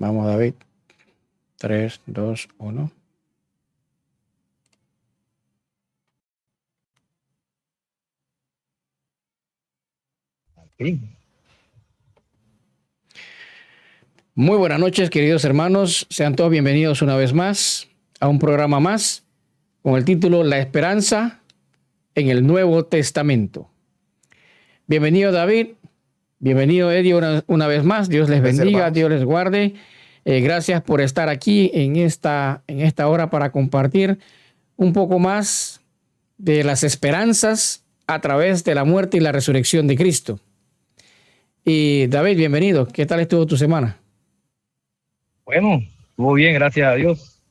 Vamos, David. 3, 2, 1. Sí. Muy buenas noches, queridos hermanos. Sean todos bienvenidos una vez más a un programa más con el título La Esperanza en el Nuevo Testamento. Bienvenido, David. Bienvenido, Eddie, una vez más. Dios les Gracias, bendiga, hermanos. Dios les guarde. Gracias por estar aquí en esta hora para compartir un poco más de las esperanzas a través de la muerte y la resurrección de Cristo. Y David, bienvenido. ¿Qué tal estuvo tu semana? Bueno, estuvo bien, gracias a Dios.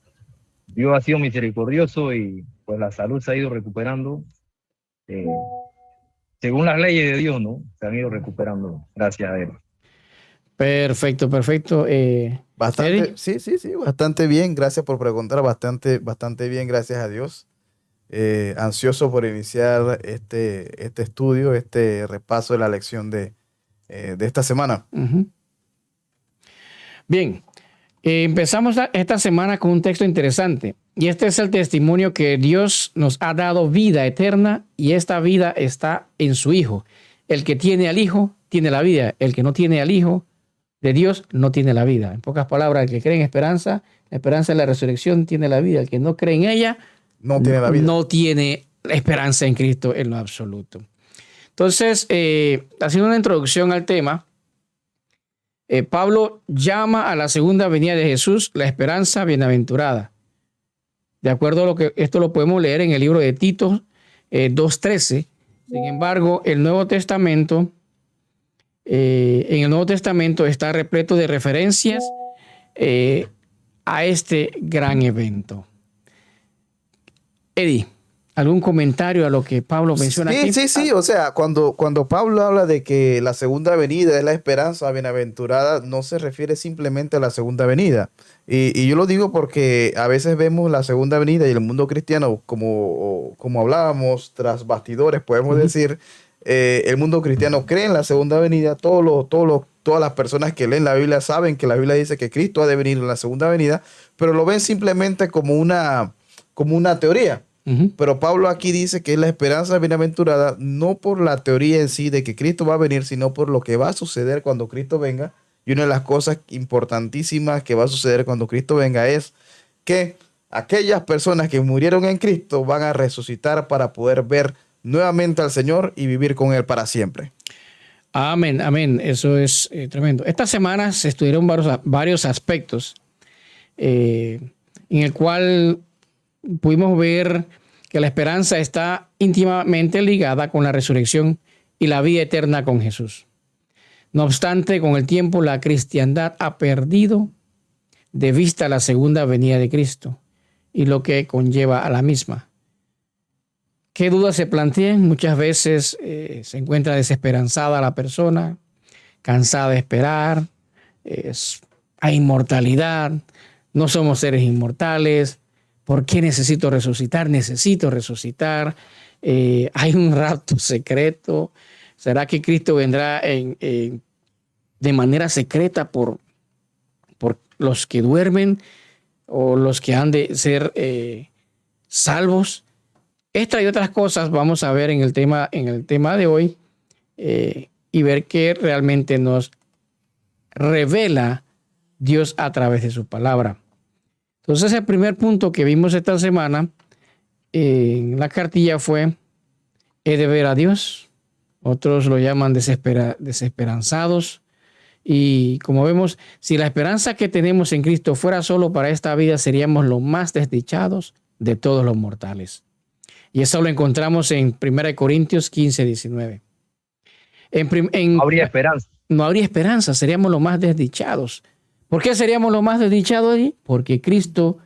Dios ha sido misericordioso y pues la salud se ha ido recuperando. Según las leyes de Dios, ¿no? Se han ido recuperando, gracias a Él. Perfecto, perfecto. Bastante, Eddie. sí, bastante bien. Gracias por preguntar, bastante bien, gracias a Dios. Ansioso por iniciar este estudio, este repaso de la lección de esta semana. Uh-huh. Bien, empezamos esta semana con un texto interesante. Y este es el testimonio que Dios nos ha dado vida eterna y esta vida está en su Hijo. El que tiene al Hijo tiene la vida. El que no tiene al Hijo de Dios no tiene la vida. En pocas palabras, el que cree en esperanza, la esperanza de la resurrección tiene la vida. El que no cree en ella no tiene la vida. No tiene esperanza en Cristo en lo absoluto. Entonces, haciendo una introducción al tema, Pablo llama a la segunda venida de Jesús la esperanza bienaventurada. De acuerdo a lo que esto lo podemos leer en el libro de Tito 2:13. Sin embargo, en el Nuevo Testamento está repleto de referencias a este gran evento. Eddie, ¿algún comentario a lo que Pablo menciona aquí? Sí. O sea, cuando Pablo habla de que la segunda venida es la esperanza bienaventurada, no se refiere simplemente a la segunda venida. Y yo lo digo porque a veces vemos la segunda venida y el mundo cristiano, como hablábamos tras bastidores, podemos decir, el mundo cristiano cree en la segunda venida. Todas las personas que leen la Biblia saben que la Biblia dice que Cristo ha de venir en la segunda venida, pero lo ven simplemente como una teoría. Uh-huh. Pero Pablo aquí dice que es la esperanza bienaventurada, no por la teoría en sí de que Cristo va a venir, sino por lo que va a suceder cuando Cristo venga. Y una de las cosas importantísimas que va a suceder cuando Cristo venga es que aquellas personas que murieron en Cristo van a resucitar para poder ver nuevamente al Señor y vivir con Él para siempre. Amén, amén. Eso es tremendo. Estas semanas se estudiaron varios aspectos en el cual pudimos ver que la esperanza está íntimamente ligada con la resurrección y la vida eterna con Jesús. No obstante, con el tiempo la cristiandad ha perdido de vista la segunda venida de Cristo y lo que conlleva a la misma. ¿Qué dudas se plantean? Muchas veces se encuentra desesperanzada la persona, cansada de esperar, hay inmortalidad, no somos seres inmortales. ¿Por qué necesito resucitar? Necesito resucitar. Hay un rapto secreto. ¿Será que Cristo vendrá de manera secreta por los que duermen o los que han de ser salvos? Esta y otras cosas vamos a ver en el tema de hoy y ver qué realmente nos revela Dios a través de su palabra. Entonces, el primer punto que vimos esta semana en la cartilla fue: he de ver a Dios. Otros lo llaman desesperanzados. Y como vemos, si la esperanza que tenemos en Cristo fuera solo para esta vida, seríamos los más desdichados de todos los mortales. Y eso lo encontramos en 1 Corintios 15, 19. No habría esperanza. No habría esperanza, seríamos los más desdichados. ¿Por qué seríamos los más desdichados allí? Porque Cristo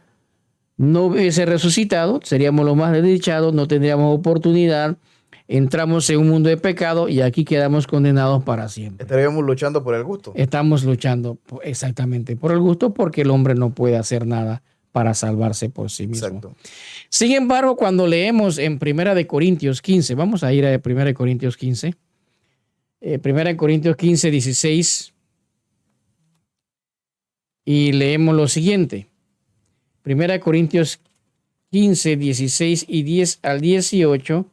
no hubiese resucitado, seríamos los más desdichados, no tendríamos oportunidad, entramos en un mundo de pecado y aquí quedamos condenados para siempre. Estaríamos luchando por el gusto. Estamos luchando exactamente por el gusto, porque el hombre no puede hacer nada para salvarse por sí mismo. Exacto. Sin embargo, cuando leemos en 1 Corintios 15, vamos a ir a 1 Corintios 15, 1 Corintios 15, 16. y leemos lo siguiente. 1 Corintios 15, 16 y 10 al 18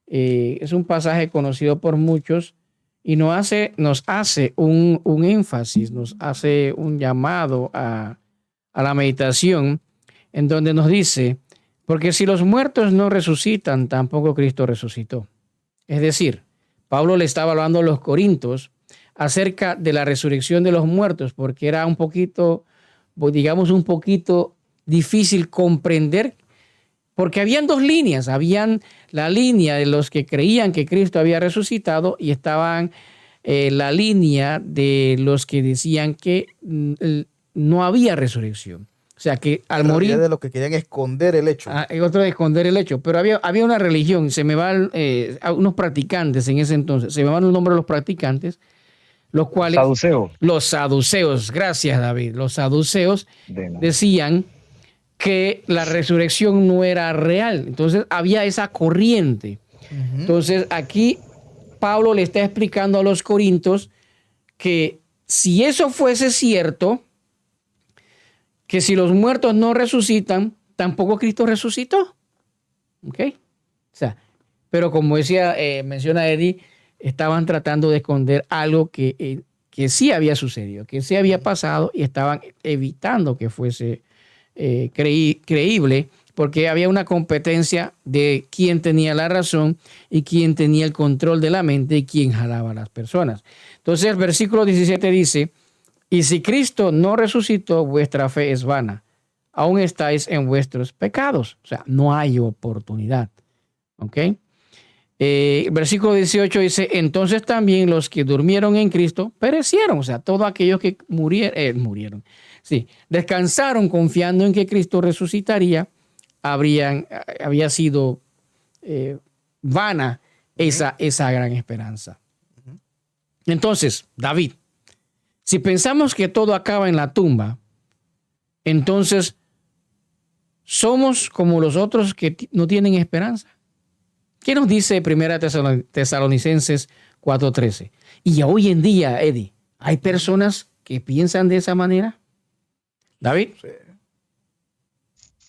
es un pasaje conocido por muchos y nos hace un énfasis, nos hace un llamado a la meditación, en donde nos dice, porque si los muertos no resucitan, tampoco Cristo resucitó. Es decir, Pablo le estaba hablando a los corintios acerca de la resurrección de los muertos, porque era un poquito, digamos, un poquito difícil comprender, porque habían dos líneas. Habían la línea de los que creían que Cristo había resucitado y estaban la línea de los que decían que no había resurrección. O sea, que al morir... de lo que querían esconder el hecho. Otro de esconder el hecho. Pero había una religión, se me van unos practicantes en ese entonces, se me van el nombre de los practicantes, los cuales... Saduceo. Los saduceos, gracias David. Los saduceos decían que la resurrección no era real. Entonces había esa corriente. Uh-huh. Entonces aquí Pablo le está explicando a los corintios que si eso fuese cierto, que si los muertos no resucitan, tampoco Cristo resucitó. ¿Ok? O sea, pero como decía, menciona Eddie, estaban tratando de esconder algo que sí había sucedido, que sí había pasado y estaban evitando que fuese creíble, porque había una competencia de quién tenía la razón y quién tenía el control de la mente y quién jalaba a las personas. Entonces el versículo 17 dice, y si Cristo no resucitó, vuestra fe es vana, aún estáis en vuestros pecados. O sea, no hay oportunidad. ¿Ok? Versículo 18 dice, entonces también los que durmieron en Cristo perecieron. O sea, todos aquellos que murieron. Sí, descansaron confiando en que Cristo resucitaría, había sido vana esa gran esperanza. Entonces, David, si pensamos que todo acaba en la tumba, entonces somos como los otros que no tienen esperanza. ¿Qué nos dice 1 Tesalonicenses 4:13? Y hoy en día, Eddie, ¿hay personas que piensan de esa manera? David. Sí.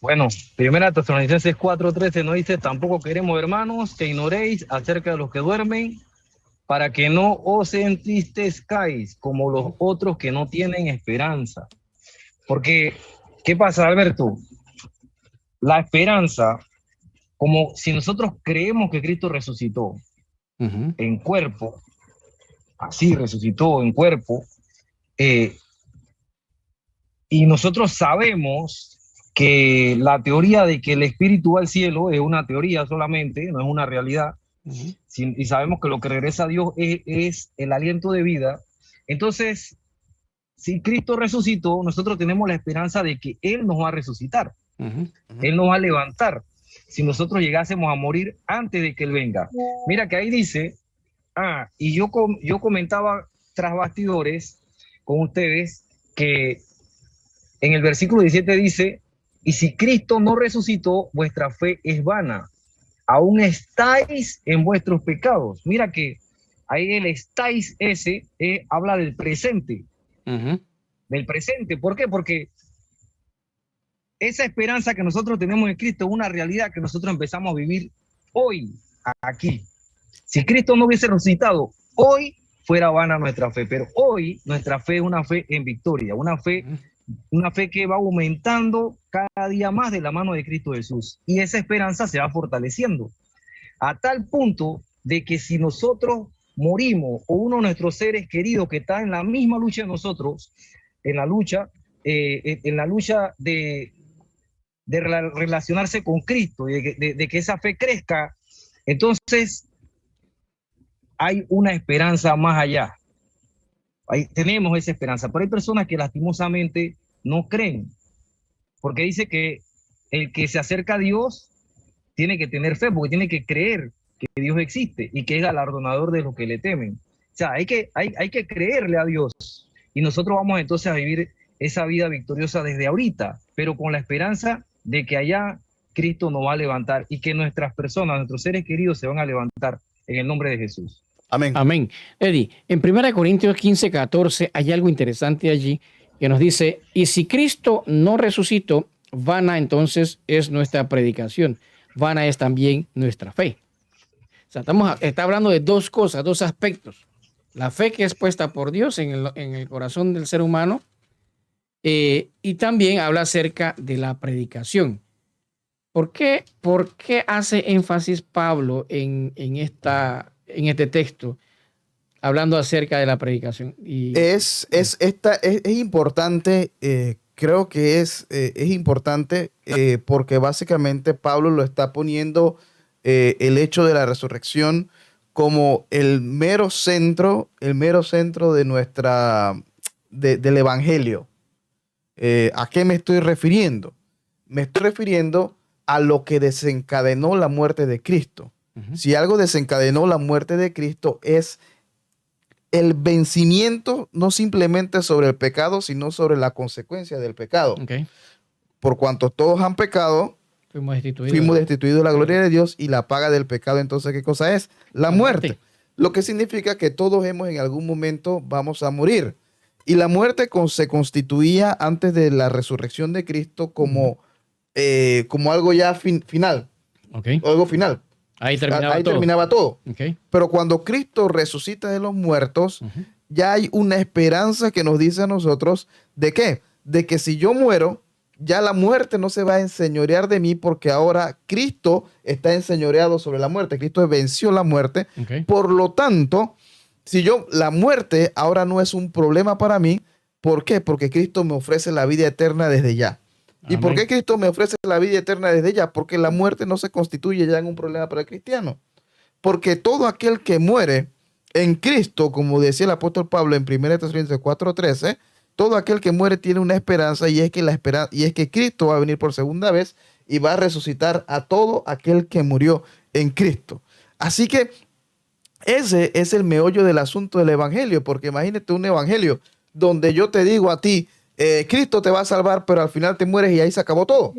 Bueno, 1 Tesalonicenses 4:13 nos dice, tampoco queremos, hermanos, que ignoréis acerca de los que duermen, para que no os entristezcáis como los otros que no tienen esperanza. Porque, ¿qué pasa, Alberto? La esperanza, como si nosotros creemos que Cristo resucitó en cuerpo, así resucitó en cuerpo, y nosotros sabemos que la teoría de que el espíritu va al cielo es una teoría solamente, no es una realidad, y sabemos que lo que regresa a Dios es el aliento de vida. Entonces, si Cristo resucitó, nosotros tenemos la esperanza de que Él nos va a resucitar. Él nos va a levantar si nosotros llegásemos a morir antes de que Él venga. Mira que ahí dice, y yo comentaba tras bastidores con ustedes que en el versículo 17 dice, y si Cristo no resucitó, vuestra fe es vana. Aún estáis en vuestros pecados. Mira que ahí el estáis ese habla del presente. Del presente. ¿Por qué? Porque esa esperanza que nosotros tenemos en Cristo es una realidad que nosotros empezamos a vivir hoy, aquí. Si Cristo no hubiese resucitado, hoy fuera vana nuestra fe. Pero hoy nuestra fe es una fe en victoria, una fe que va aumentando cada día más de la mano de Cristo Jesús. Y esa esperanza se va fortaleciendo a tal punto de que si nosotros morimos o uno de nuestros seres queridos que está en la misma lucha de nosotros, en la lucha de relacionarse con Cristo y de que esa fe crezca, entonces hay una esperanza más allá. Ahí tenemos esa esperanza, pero hay personas que lastimosamente no creen, porque dice que el que se acerca a Dios tiene que tener fe, porque tiene que creer que Dios existe y que es galardonador de los que le temen. O sea, hay que creerle a Dios, y nosotros vamos entonces a vivir esa vida victoriosa desde ahorita, pero con la esperanza de que allá Cristo nos va a levantar y que nuestras personas, nuestros seres queridos se van a levantar en el nombre de Jesús. Amén. Amén. Eddie, en 1 Corintios 15:14 hay algo interesante allí que nos dice, y si Cristo no resucitó, vana entonces es nuestra predicación, vana es también nuestra fe. O sea, está hablando de dos cosas, dos aspectos. La fe que es puesta por Dios en el corazón del ser humano, y también habla acerca de la predicación. ¿Por qué hace énfasis Pablo en este texto, hablando acerca de la predicación? Es importante, creo que es importante porque básicamente Pablo lo está poniendo el hecho de la resurrección como el mero centro de del evangelio. ¿A qué me estoy refiriendo? Me estoy refiriendo a lo que desencadenó la muerte de Cristo. Uh-huh. Si algo desencadenó la muerte de Cristo es el vencimiento, no simplemente sobre el pecado, sino sobre la consecuencia del pecado. Okay. Por cuanto todos han pecado, fuimos destituidos de la gloria de Dios, y la paga del pecado, entonces, ¿qué cosa es? La muerte. Lo que significa que todos en algún momento vamos a morir. Y la muerte se constituía antes de la resurrección de Cristo como algo ya final. Okay. Algo final. Ahí terminaba todo. Okay. Pero cuando Cristo resucita de los muertos, uh-huh, ya hay una esperanza que nos dice a nosotros ¿de qué? De que si yo muero, ya la muerte no se va a enseñorear de mí, porque ahora Cristo está enseñoreado sobre la muerte. Cristo venció la muerte. Okay. Por lo tanto, la muerte ahora no es un problema para mí. ¿Por qué? Porque Cristo me ofrece la vida eterna desde ya. ¿Y por qué Cristo me ofrece la vida eterna desde ya? Porque la muerte no se constituye ya en un problema para el cristiano. Porque todo aquel que muere en Cristo, como decía el apóstol Pablo en 1 Tesalonicenses 4:13, todo aquel que muere tiene una esperanza, y es que Cristo va a venir por segunda vez y va a resucitar a todo aquel que murió en Cristo. Así que ese es el meollo del asunto del evangelio, porque imagínate un evangelio donde yo te digo a ti, Cristo te va a salvar, pero al final te mueres y ahí se acabó todo.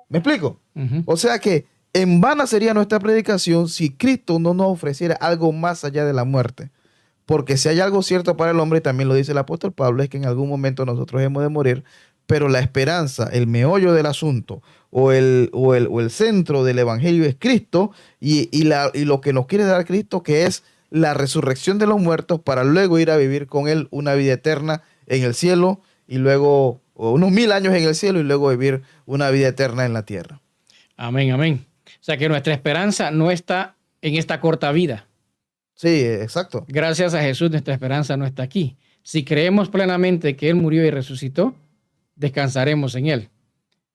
¿Me explico? Uh-huh. O sea que en vana sería nuestra predicación si Cristo no nos ofreciera algo más allá de la muerte. Porque si hay algo cierto para el hombre, también lo dice el apóstol Pablo, es que en algún momento nosotros hemos de morir, pero la esperanza, el meollo del asunto o el centro del evangelio es Cristo, y lo que nos quiere dar Cristo, que es la resurrección de los muertos, para luego ir a vivir con Él una vida eterna en el cielo, y luego unos 1000 años en el cielo, y luego vivir una vida eterna en la tierra. Amén, amén. O sea que nuestra esperanza no está en esta corta vida. Sí, exacto. Gracias a Jesús, nuestra esperanza no está aquí. Si creemos plenamente que Él murió y resucitó, descansaremos en Él,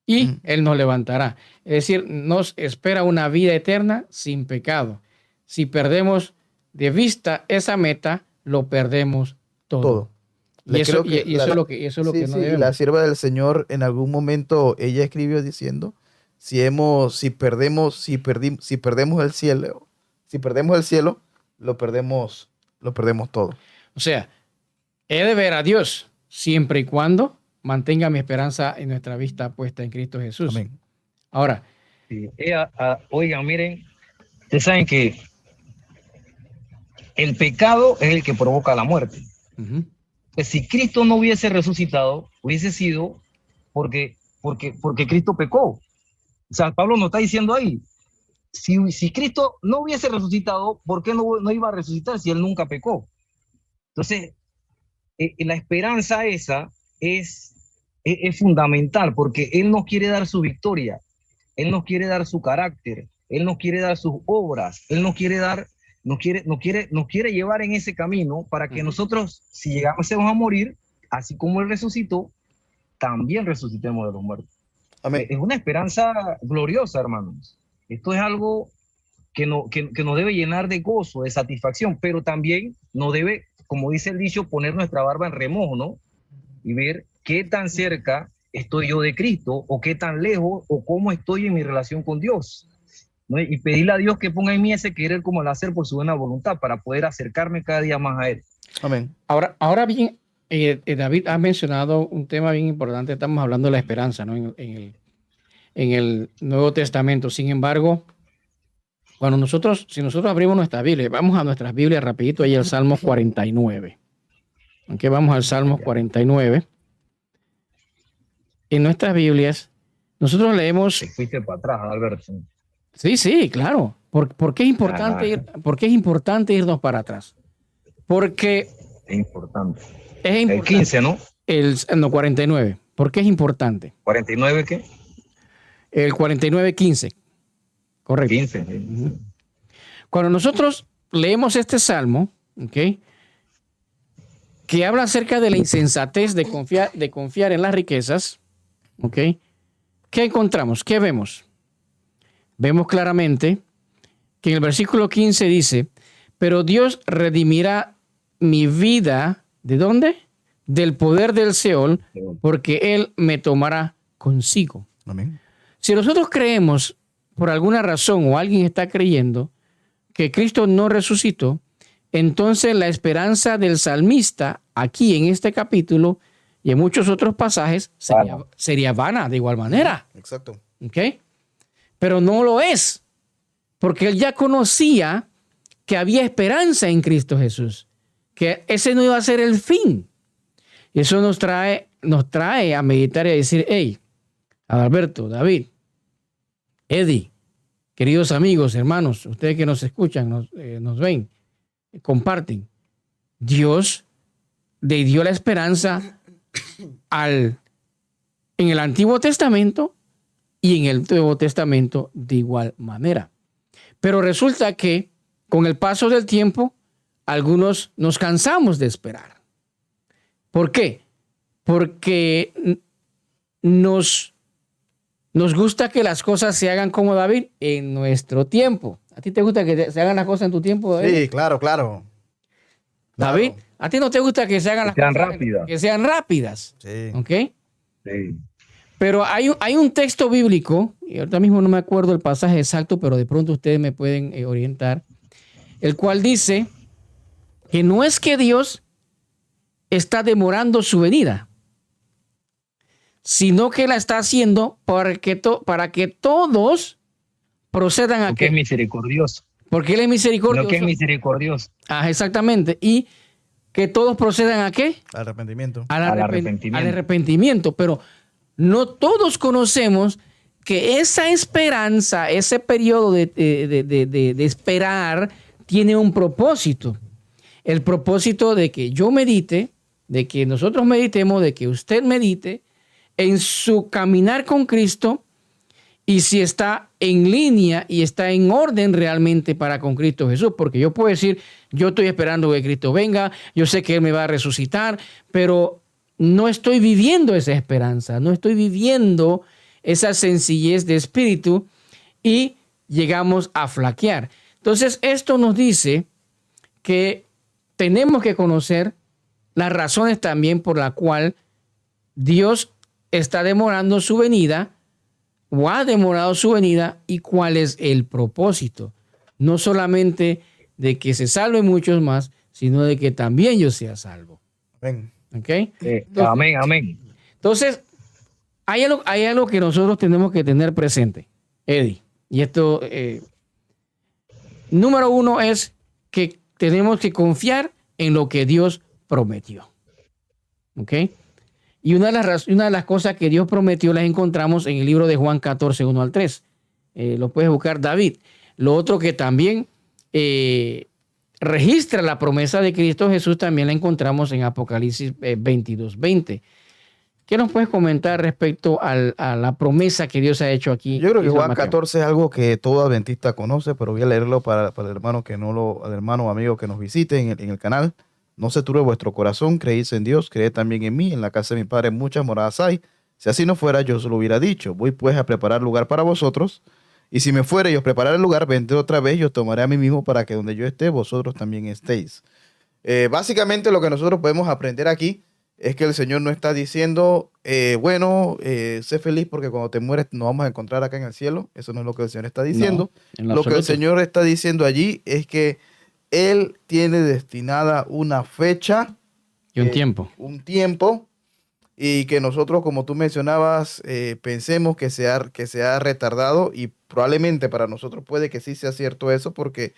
y Él nos levantará. Es decir, nos espera una vida eterna sin pecado. Si perdemos de vista esa meta, lo perdemos todo. Y eso es lo que no debemos. La sierva del Señor en algún momento, ella escribió diciendo, si perdemos el cielo, lo perdemos todo. O sea, he de ver a Dios siempre y cuando mantenga mi esperanza en nuestra vista puesta en Cristo Jesús. Amén. Ahora, oigan, miren, ustedes saben que el pecado es el que provoca la muerte. uh-huh, Pues si Cristo no hubiese resucitado, hubiese sido porque Cristo pecó. O sea, Pablo nos está diciendo ahí, si Cristo no hubiese resucitado, ¿por qué no iba a resucitar si Él nunca pecó? Entonces, la esperanza esa es fundamental, porque Él nos quiere dar su victoria, Él nos quiere dar su carácter, Él nos quiere dar sus obras, Él nos quiere llevar en ese camino para que nosotros, si llegamos a morir, así como Él resucitó, también resucitemos de los muertos. Amén. Es una esperanza gloriosa, hermanos. Esto es algo que nos debe llenar de gozo, de satisfacción, pero también nos debe, como dice el dicho, poner nuestra barba en remojo, ¿no? Y ver qué tan cerca estoy yo de Cristo, o qué tan lejos, o cómo estoy en mi relación con Dios, ¿no? Y pedirle a Dios que ponga en mí ese querer como el hacer por su buena voluntad, para poder acercarme cada día más a Él. Amén. Ahora bien, David ha mencionado un tema bien importante. Estamos hablando de la esperanza, ¿no? En el Nuevo Testamento. Sin embargo, si nosotros abrimos nuestra Biblia, vamos a nuestras Biblias rapidito, ahí el Salmo 49. Aunque vamos al Salmo 49. en nuestras Biblias, nosotros leemos... Te fuiste para atrás, Alberto. Sí, claro. ¿Por qué es importante por qué es importante irnos para atrás? Porque Es importante. es importante. El 15, ¿no? No, 49. ¿Por qué es importante? ¿49 qué? El 49:15. Correcto. 15. Uh-huh. Cuando nosotros leemos este salmo, ¿ok?, que habla acerca de la insensatez de confiar en las riquezas, ¿ok?, ¿qué encontramos? ¿Qué vemos? Vemos claramente que en el versículo 15 dice, pero Dios redimirá mi vida, ¿de dónde? Del poder del Seol, porque Él me tomará consigo. Amén. Si nosotros creemos, por alguna razón, o alguien está creyendo, que Cristo no resucitó, entonces la esperanza del salmista, aquí en este capítulo y en muchos otros pasajes, sería vana de igual manera. Exacto. ¿Ok? Pero no lo es, porque él ya conocía que había esperanza en Cristo Jesús, que ese no iba a ser el fin. Y eso nos trae a meditar y a decir, hey, Adalberto, David, Eddie, queridos amigos, hermanos, ustedes que nos escuchan, nos ven, comparten. Dios le dio la esperanza en el Antiguo Testamento y en el Nuevo Testamento de igual manera. Pero resulta que con el paso del tiempo, algunos nos cansamos de esperar. ¿Por qué? Porque nos gusta que las cosas se hagan como David en nuestro tiempo. ¿A ti te gusta que se hagan las cosas en tu tiempo, David? Sí, claro. David, ¿a ti no te gusta que se hagan las cosas rápidas? Que sean rápidas. Sí. ¿Ok? Sí. Pero hay un texto bíblico, y ahorita mismo no me acuerdo el pasaje exacto, pero de pronto ustedes me pueden orientar, el cual dice que no es que Dios está demorando su venida, sino que la está haciendo para que todos procedan a Porque es misericordioso. Porque Él es misericordioso. Lo que es misericordioso. Ah, exactamente. Y que todos procedan ¿a qué? Al arrepentimiento. Al arrepentimiento. Pero no todos conocemos que esa esperanza, ese periodo de esperar, tiene un propósito. El propósito de que yo medite, de que nosotros meditemos, de que usted medite en su caminar con Cristo, y si está en línea y está en orden realmente para con Cristo Jesús. Porque yo puedo decir, yo estoy esperando que Cristo venga, yo sé que Él me va a resucitar, pero no estoy viviendo esa esperanza, no estoy viviendo esa sencillez de espíritu y llegamos a flaquear. Entonces, esto nos dice que tenemos que conocer las razones también por las cuales Dios está demorando su venida o ha demorado su venida y cuál es el propósito. No solamente de que se salven muchos más, sino de que también yo sea salvo. Amén. ¿Ok? Entonces, amén. Entonces, hay algo que nosotros tenemos que tener presente, Eddie. Y esto, número uno es que tenemos que confiar en lo que Dios prometió. ¿Ok? Y una de las cosas que Dios prometió las encontramos en el libro de Juan 14, 1 al 3. Lo puedes buscar, David. Lo otro que también registra la promesa de Cristo Jesús también la encontramos en Apocalipsis 22, 20. ¿Qué nos puedes comentar respecto a la promesa que Dios ha hecho aquí? Yo creo que Juan 14 es algo que todo adventista conoce, pero voy a leerlo para el hermano el hermano o amigo que nos visite en el canal. No se turbe vuestro corazón, creéis en Dios, creed también en mí. En la casa de mi Padre muchas moradas hay. Si así no fuera, yo os lo hubiera dicho. Voy pues a preparar lugar para vosotros. Y si me fuere y os prepararé el lugar, vendré otra vez y os tomaré a mí mismo para que donde yo esté, vosotros también estéis. Básicamente lo que nosotros podemos aprender aquí es que el Señor no está diciendo, sé feliz porque cuando te mueres nos vamos a encontrar acá en el cielo. Eso no es lo que el Señor está diciendo. No, lo que el Señor está diciendo allí es que Él tiene destinada una fecha y un tiempo. Y que nosotros, como tú mencionabas, pensemos que se ha retardado, y probablemente para nosotros puede que sí sea cierto eso, porque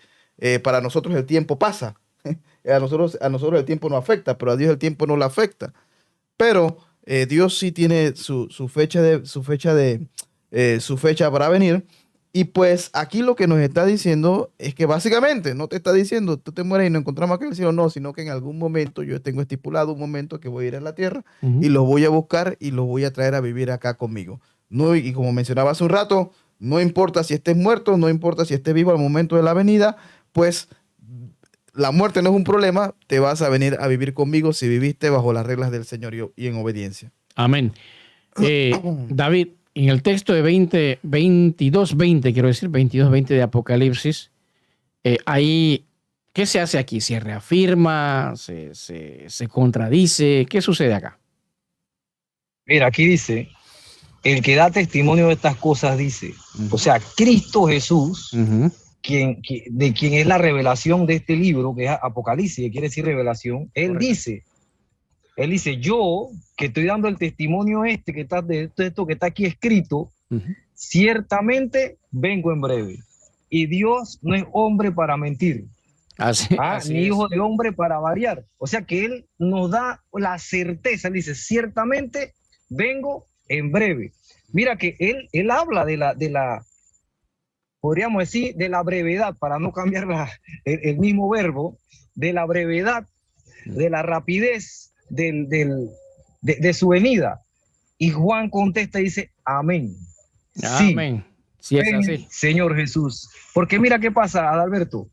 para nosotros el tiempo pasa. A nosotros el tiempo no afecta, pero a Dios el tiempo no le afecta. Pero Dios sí tiene su fecha para venir. Y pues aquí lo que nos está diciendo es que básicamente no te está diciendo tú te mueres y no encontramos aquel cielo, no, sino que en algún momento yo tengo estipulado un momento que voy a ir a la tierra y los voy a buscar y los voy a traer a vivir acá conmigo. No, y como mencionaba hace un rato, no importa si estés muerto, no importa si estés vivo al momento de la venida, pues la muerte no es un problema, te vas a venir a vivir conmigo si viviste bajo las reglas del Señor y en obediencia. Amén. David, en el texto de 22:20, quiero decir, 22:20 de Apocalipsis, ahí, ¿qué se hace aquí? ¿Se reafirma? ¿Se contradice? ¿Qué sucede acá? Mira, aquí dice, el que da testimonio de estas cosas dice, o sea, Cristo Jesús, de quien es la revelación de este libro, que es Apocalipsis, que quiere decir revelación, él dice, yo que estoy dando el testimonio que está de esto que está aquí escrito, ciertamente vengo en breve. Y Dios no es hombre para mentir, ni hijo de hombre para variar. O sea que Él nos da la certeza, él dice, ciertamente vengo en breve. Mira que él habla de la podríamos decir, de la brevedad, para no cambiar el mismo verbo, de la brevedad, de la rapidez de su venida. Y Juan contesta y dice, amén. Amén. Sí, es así. Señor Jesús. Porque mira qué pasa, Adalberto.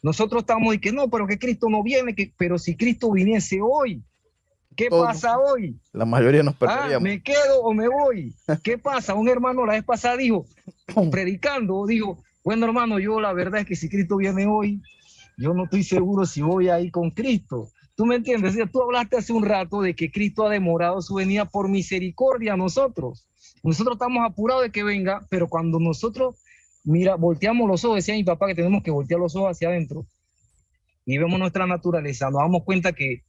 Nosotros estamos y que no, pero que Cristo no viene, pero si Cristo viniese hoy, ¿qué pasa hoy? La mayoría nos perderíamos. ¿Me quedo o me voy? ¿Qué pasa? Un hermano la vez pasada dijo, predicando, dijo, bueno hermano, yo la verdad es que si Cristo viene hoy, yo no estoy seguro si voy a ir con Cristo. ¿Tú me entiendes? O sea, tú hablaste hace un rato de que Cristo ha demorado su venida por misericordia a nosotros. Nosotros estamos apurados de que venga, pero cuando nosotros, mira, volteamos los ojos, decía mi papá que tenemos que voltear los ojos hacia adentro y vemos nuestra naturaleza, nos damos cuenta que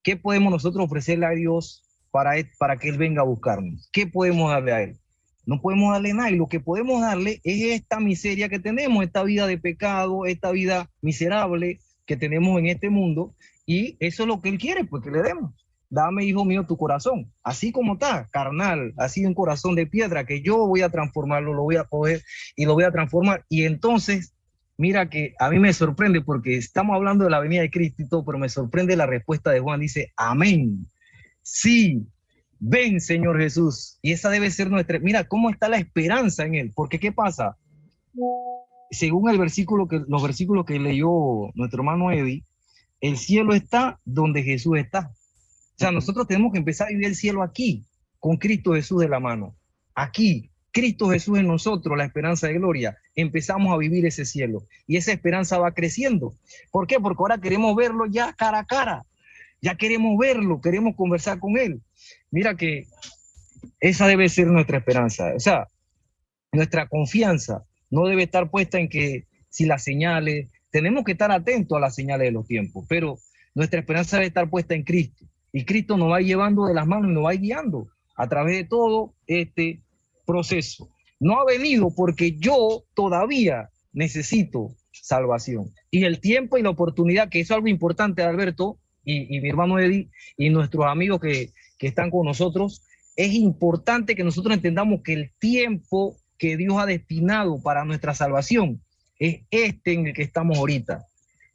¿qué podemos nosotros ofrecerle a Dios para que Él venga a buscarnos? ¿Qué podemos darle a Él? No podemos darle nada, y lo que podemos darle es esta miseria que tenemos, esta vida de pecado, esta vida miserable que tenemos en este mundo, y eso es lo que Él quiere, pues que le demos. Dame, hijo mío, tu corazón, así como está, carnal, así un corazón de piedra, que yo voy a transformarlo, lo voy a coger y lo voy a transformar. Y entonces, mira que a mí me sorprende porque estamos hablando de la venida de Cristo y todo, pero me sorprende la respuesta de Juan, dice, amén, sí, ven Señor Jesús. Y esa debe ser nuestra, mira cómo está la esperanza en Él, porque ¿qué pasa? Según los versículos que leyó nuestro hermano Eddie, el cielo está donde Jesús está. O sea, nosotros tenemos que empezar a vivir el cielo aquí, con Cristo Jesús de la mano. Aquí, Cristo Jesús en nosotros, la esperanza de gloria. Empezamos a vivir ese cielo. Y esa esperanza va creciendo. ¿Por qué? Porque ahora queremos verlo ya cara a cara. Ya queremos verlo, queremos conversar con Él. Mira que esa debe ser nuestra esperanza. O sea, nuestra confianza no debe estar puesta en que si las señales, tenemos que estar atentos a las señales de los tiempos, pero nuestra esperanza debe estar puesta en Cristo. Y Cristo nos va llevando de las manos y nos va guiando a través de todo este proceso. No ha venido porque yo todavía necesito salvación. Y el tiempo y la oportunidad, que es algo importante, Alberto, y mi hermano Eddie, y nuestros amigos que están con nosotros, es importante que nosotros entendamos que el tiempo que Dios ha destinado para nuestra salvación es este en el que estamos ahorita.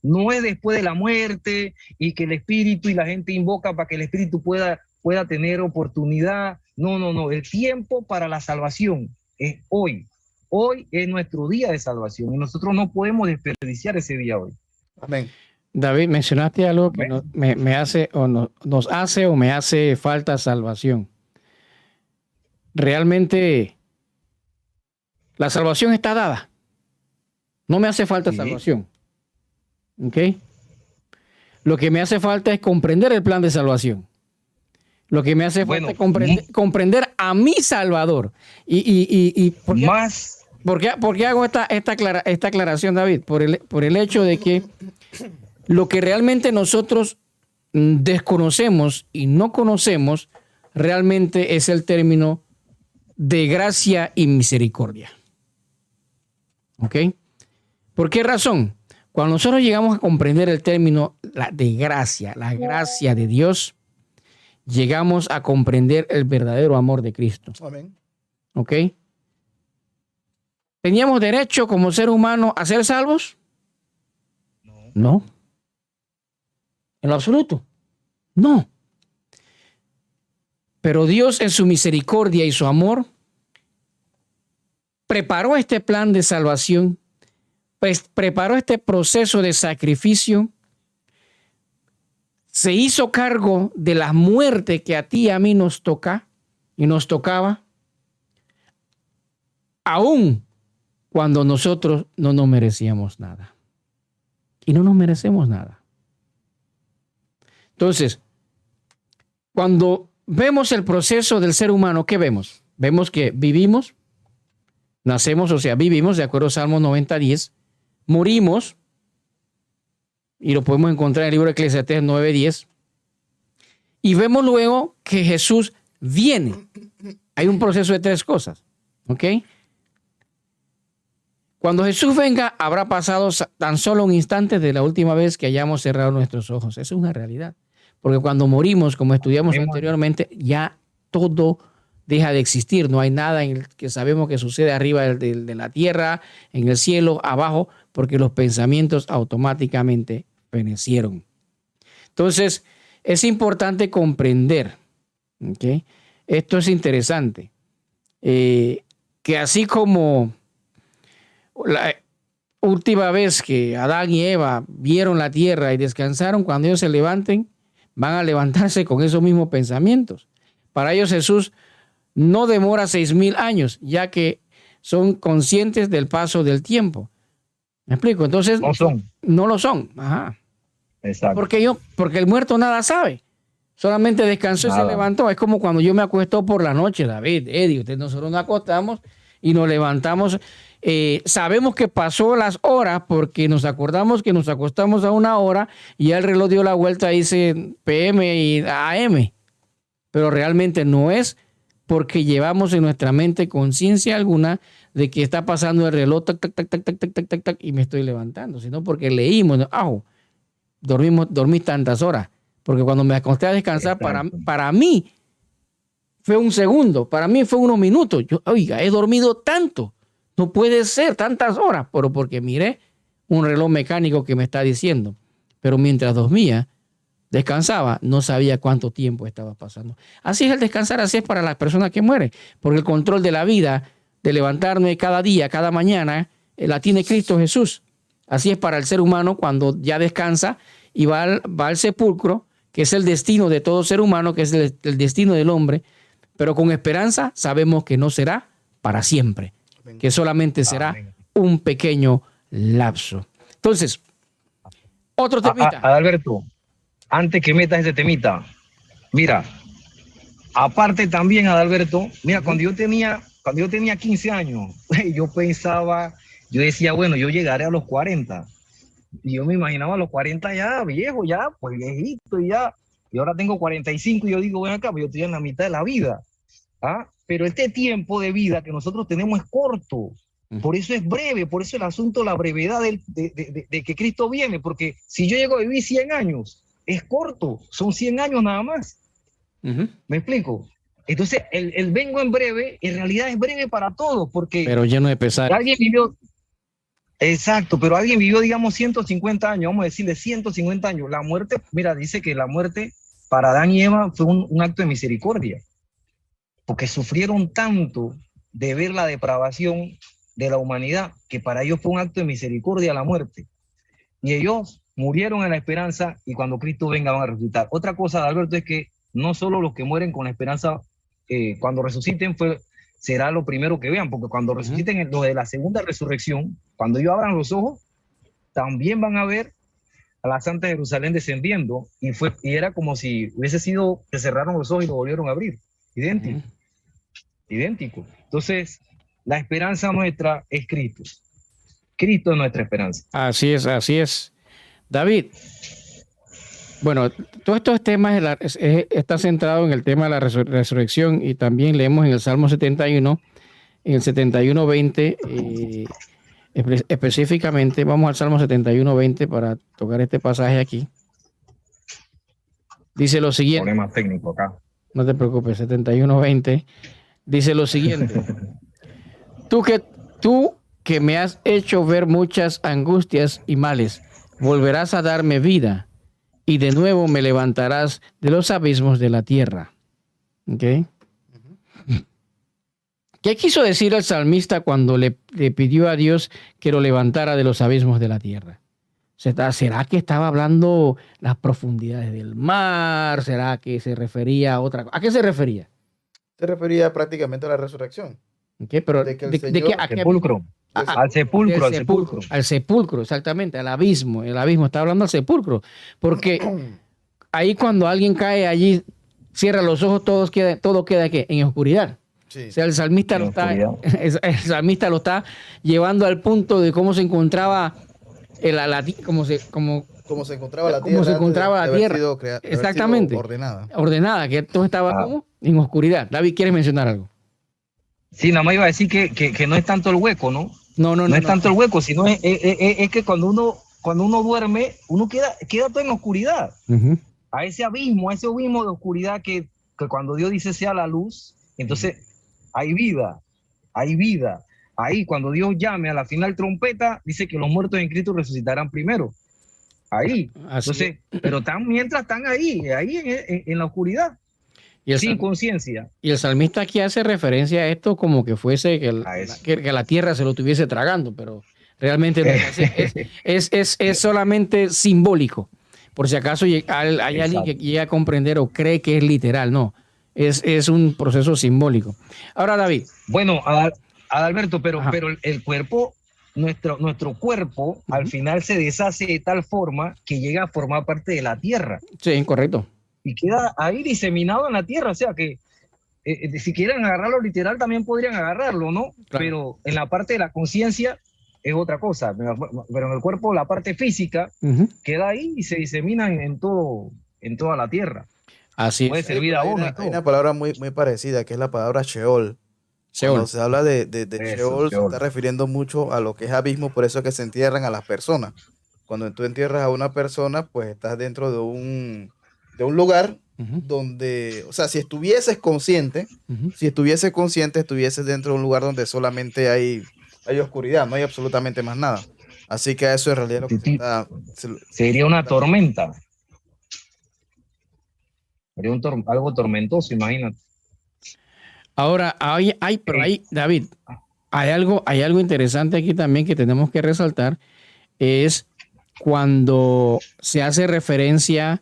No es después de la muerte y que el Espíritu y la gente invoca para que el Espíritu pueda tener oportunidad. No. El tiempo para la salvación es hoy. Hoy es nuestro día de salvación y nosotros no podemos desperdiciar ese día hoy. Amén. David, mencionaste algo que me hace o me hace falta salvación. Realmente la salvación está dada. No me hace falta salvación. ¿Ok? Lo que me hace falta es comprender el plan de salvación. Lo que me hace falta es comprender a mi Salvador. ¿Por qué hago esta aclaración, David? Por el hecho de que lo que realmente nosotros desconocemos y no conocemos realmente es el término de gracia y misericordia. ¿Ok? ¿Por qué razón? Cuando nosotros llegamos a comprender el término de gracia, la gracia de Dios, llegamos a comprender el verdadero amor de Cristo. Amén. ¿Ok? ¿Teníamos derecho como ser humano a ser salvos? No. En lo absoluto. No. Pero Dios en su misericordia y su amor preparó este plan de salvación, preparó este proceso de sacrificio, se hizo cargo de la muerte que a ti y a mí nos toca y nos tocaba, aún cuando nosotros no nos merecíamos nada. Y no nos merecemos nada. Entonces, cuando vemos el proceso del ser humano, ¿qué vemos? Vemos que vivimos, nacemos, o sea, vivimos, de acuerdo a Salmo 90:10, morimos, y lo podemos encontrar en el libro de Eclesiastés 9:10, y vemos luego que Jesús viene. Hay un proceso de 3 cosas, ¿ok? Cuando Jesús venga, habrá pasado tan solo un instante de la última vez que hayamos cerrado nuestros ojos. Eso es una realidad. Porque cuando morimos, como estudiamos anteriormente, ya todo deja de existir. No hay nada en el que sabemos que sucede arriba de la tierra, en el cielo, abajo, porque los pensamientos automáticamente fenecieron. Entonces, es importante comprender, ¿okay? Esto es interesante, que así como la última vez que Adán y Eva vieron la tierra y descansaron, cuando ellos se levanten, van a levantarse con esos mismos pensamientos. Para ellos Jesús no demora 6,000 años, ya que son conscientes del paso del tiempo. ¿Me explico? Entonces, no lo son. Ajá. Exacto. Porque el muerto nada sabe. Solamente descansó y se levantó. Es como cuando yo me acuesto por la noche, David, Eddie, nosotros nos acostamos y nos levantamos. Sabemos que pasó las horas porque nos acordamos que nos acostamos a una hora y ya el reloj dio la vuelta, dice PM y AM. Pero realmente no es porque llevamos en nuestra mente conciencia alguna de que está pasando el reloj, tac, tac, tac, tac, tac, tac, tac, tac, tac, y me estoy levantando, sino porque leímos, dormí tantas horas. Porque cuando me acosté a descansar, para mí fue un segundo, para mí fue unos minutos. Yo, oiga, he dormido tanto. No puede ser tantas horas, pero porque miré un reloj mecánico que me está diciendo. Pero mientras dormía, descansaba, no sabía cuánto tiempo estaba pasando. Así es el descansar, así es para las personas que mueren, porque el control de la vida, de levantarme cada día, cada mañana, la tiene Cristo Jesús. Así es para el ser humano cuando ya descansa y va al sepulcro, que es el destino de todo ser humano, que es el destino del hombre, pero con esperanza sabemos que no será para siempre, que solamente será un pequeño lapso. Entonces, otro temita. Adalberto, antes que metas ese temita, mira, aparte también, Adalberto, mira, cuando yo tenía 15 años, yo decía, bueno, yo llegaré a los 40. Y yo me imaginaba a los 40 ya viejo, ya, pues viejito, y ahora tengo 45 y yo digo, ven acá, pues yo estoy en la mitad de la vida. Pero este tiempo de vida que nosotros tenemos es corto, por eso es breve, por eso el asunto, la brevedad de que Cristo viene, porque si yo llego a vivir 100 años, es corto, son 100 años nada más. ¿Me explico? Entonces, el vengo en breve, en realidad es breve para todos, porque... Pero lleno de pesar. Alguien vivió... Exacto, pero alguien vivió, digamos, 150 años, vamos a decirle 150 años. La muerte, mira, dice que la muerte para Adán y Eva fue un acto de misericordia, porque sufrieron tanto de ver la depravación de la humanidad, que para ellos fue un acto de misericordia la muerte. Y ellos murieron en la esperanza y cuando Cristo venga van a resucitar. Otra cosa, Alberto, es que no solo los que mueren con la esperanza, cuando resuciten será lo primero que vean, porque cuando resuciten los de la segunda resurrección, cuando ellos abran los ojos, también van a ver a la Santa Jerusalén descendiendo, y era como si hubiese sido que cerraron los ojos y lo volvieron a abrir. Idéntico. Idéntico. Entonces, la esperanza nuestra es Cristo. Cristo es nuestra esperanza. Así es, así es. David, bueno, todos estos temas está centrado en el tema de la resurrección, y también leemos en el Salmo 71, en el 71:20, específicamente, vamos al Salmo 71:20 para tocar este pasaje aquí. Dice lo siguiente. Problema técnico acá. No te preocupes, 71:20. Dice lo siguiente. Tú que me has hecho ver muchas angustias y males, volverás a darme vida y de nuevo me levantarás de los abismos de la tierra. ¿Ok? ¿Qué quiso decir el salmista cuando le pidió a Dios que lo levantara de los abismos de la tierra? ¿Será que estaba hablando las profundidades del mar? ¿Será que se refería a otra cosa? ¿A qué se refería? Se refería prácticamente a la resurrección. ¿Okay? Pero De que el ¿de Señor- qué? ¿A qué? Sepulcro. Al sepulcro, al sepulcro. Al sepulcro, exactamente, al abismo. El abismo está hablando al sepulcro. Porque ahí cuando alguien cae allí, cierra los ojos, todo queda ¿qué? En oscuridad. Sí. O sea, el salmista el salmista lo está llevando al punto de cómo se encontraba Como se encontraba la tierra. cómo se encontraba antes la de haber tierra. sido de haber sido Exactamente. Ordenada, que todo estaba como en oscuridad. David, ¿quieres mencionar algo? Sí, nada más iba a decir que no es tanto el hueco, ¿no? No es tanto el hueco, sino es que cuando uno duerme, uno queda todo en oscuridad. Uh-huh. A ese abismo de oscuridad que cuando Dios dice sea la luz, entonces hay vida. Ahí cuando Dios llame a la final trompeta, dice que los muertos en Cristo resucitarán primero. Ahí. Entonces, pero mientras están ahí en la oscuridad, sin conciencia. Y el salmista aquí hace referencia a esto como que fuese que la tierra se lo estuviese tragando, pero realmente no es solamente simbólico. Por si acaso hay alguien que llega a comprender o cree que es literal, no. Es un proceso simbólico. Ahora, David. Bueno, Adalberto, pero el cuerpo, nuestro cuerpo, al final se deshace de tal forma que llega a formar parte de la tierra. Sí, correcto. Y queda ahí diseminado en la tierra, o sea que si quieren agarrarlo literal también podrían agarrarlo, ¿no? Claro. Pero en la parte de la conciencia es otra cosa, pero en el cuerpo la parte física queda ahí y se disemina en toda la tierra. Así puede es. servir Hay una palabra muy parecida que es la palabra Sheol. Cuando se habla de Sheol, se está refiriendo mucho a lo que es abismo, por eso es que se entierran a las personas. Cuando tú entierras a una persona, pues estás dentro de un lugar donde, o sea, si estuvieses consciente, estuvieses dentro de un lugar donde solamente hay oscuridad, no hay absolutamente más nada. Así que eso en realidad lo que sería una tormenta. Sería algo tormentoso, imagínate. Ahora, David, hay algo interesante aquí también que tenemos que resaltar, es cuando se hace referencia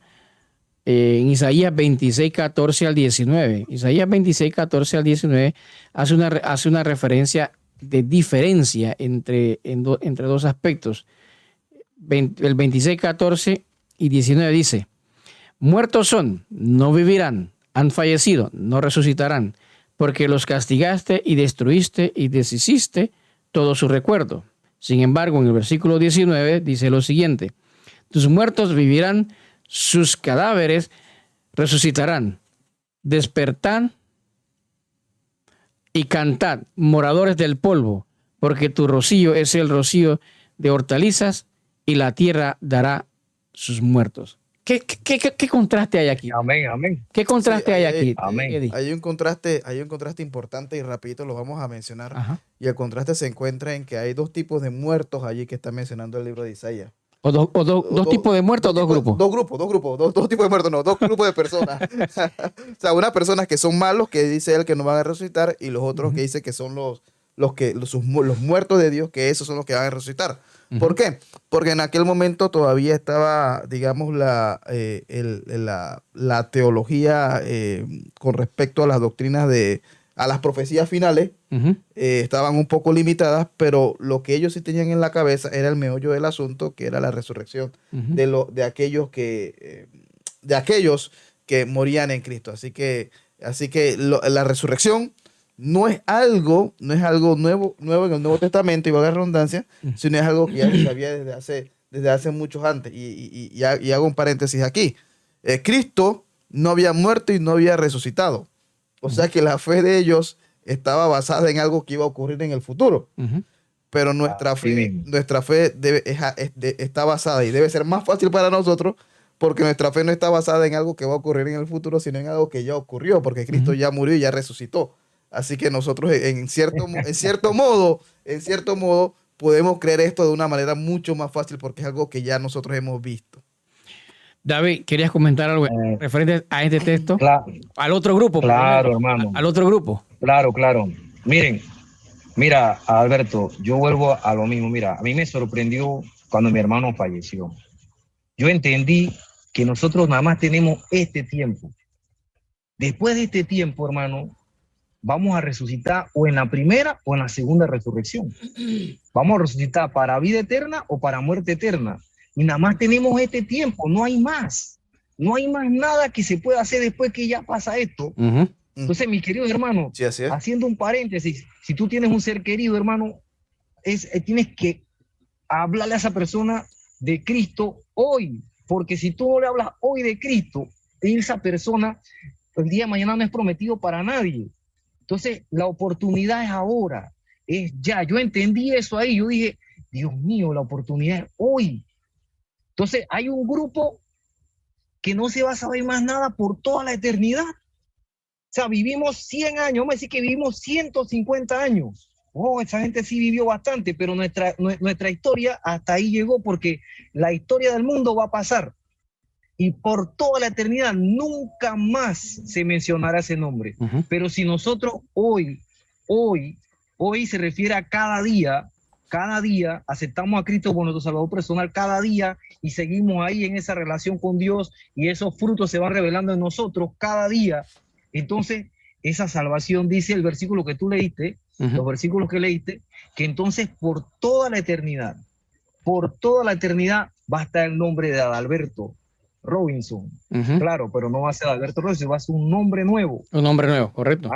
en Isaías 26:14 al 19. Isaías 26:14 al 19 hace una referencia de diferencia entre dos aspectos. El 26:14 y 19 dice: muertos son, no vivirán, han fallecido, no resucitarán, porque los castigaste y destruiste y deshiciste todo su recuerdo. Sin embargo, en el versículo 19 dice lo siguiente: tus muertos vivirán, sus cadáveres resucitarán. Despertad y cantad, moradores del polvo, porque tu rocío es el rocío de hortalizas y la tierra dará sus muertos. ¿Qué contraste hay aquí? Amén. ¿Qué contraste hay aquí? Amén. Hay un contraste importante y rapidito lo vamos a mencionar. Ajá. Y el contraste se encuentra en que hay dos tipos de muertos allí que está mencionando el libro de Isaías. ¿Dos tipos de muertos o dos grupos? Dos tipos de muertos, no, dos grupos de personas. O sea, unas personas que son malos, que dice él que no van a resucitar, y los otros que dice que son los muertos de Dios, que esos son los que van a resucitar. ¿Por qué? Porque en aquel momento todavía estaba, digamos, la teología con respecto a las doctrinas a las profecías finales, estaban un poco limitadas, pero lo que ellos sí tenían en la cabeza era el meollo del asunto, que era la resurrección de aquellos que morían en Cristo. Así que la resurrección no es algo nuevo en el Nuevo Testamento, y valga la redundancia, sino es algo que ya se sabía desde hace muchos antes. Y hago un paréntesis aquí. Cristo no había muerto y no había resucitado. O sea que la fe de ellos estaba basada en algo que iba a ocurrir en el futuro. Pero nuestra fe está basada, y debe ser más fácil para nosotros, porque nuestra fe no está basada en algo que va a ocurrir en el futuro, sino en algo que ya ocurrió, porque Cristo ya murió y ya resucitó. Así que nosotros en cierto modo, podemos creer esto de una manera mucho más fácil porque es algo que ya nosotros hemos visto. David, ¿querías comentar algo referente a este texto? Al otro grupo, Claro, hermano. Al otro grupo. Claro. Miren, mira, Alberto, yo vuelvo a lo mismo. Mira, a mí me sorprendió cuando mi hermano falleció. Yo entendí que nosotros nada más tenemos este tiempo. Después de este tiempo, hermano, vamos a resucitar o en la primera o en la segunda resurrección. Vamos a resucitar para vida eterna o para muerte eterna. Y nada más tenemos este tiempo, no hay más. No hay más nada que se pueda hacer después que ya pasa esto. Entonces, mis queridos hermanos, Sí, así es. haciendo un paréntesis, si tú tienes un ser querido, hermano, tienes que hablarle a esa persona de Cristo hoy. Porque si tú no le hablas hoy de Cristo, esa persona, el día de mañana no es prometido para nadie. Entonces, la oportunidad es ahora, es ya. Yo entendí eso ahí, yo dije, Dios mío, la oportunidad es hoy. Entonces, hay un grupo que no se va a saber más nada por toda la eternidad. O sea, vivimos 100 años, vamos a decir que vivimos 150 años. Oh, esa gente sí vivió bastante, pero nuestra historia hasta ahí llegó porque la historia del mundo va a pasar. Y por toda la eternidad nunca más se mencionará ese nombre. Pero si nosotros hoy se refiere a cada día aceptamos a Cristo como nuestro Salvador personal cada día y seguimos ahí en esa relación con Dios y esos frutos se van revelando en nosotros cada día. Entonces, esa salvación, dice el versículo que tú leíste, los versículos que leíste, que entonces por toda la eternidad va a estar el nombre de Adalberto Robinson. Claro, pero no va a ser Adalberto Robinson, va a ser un nombre nuevo. Un nombre nuevo, correcto.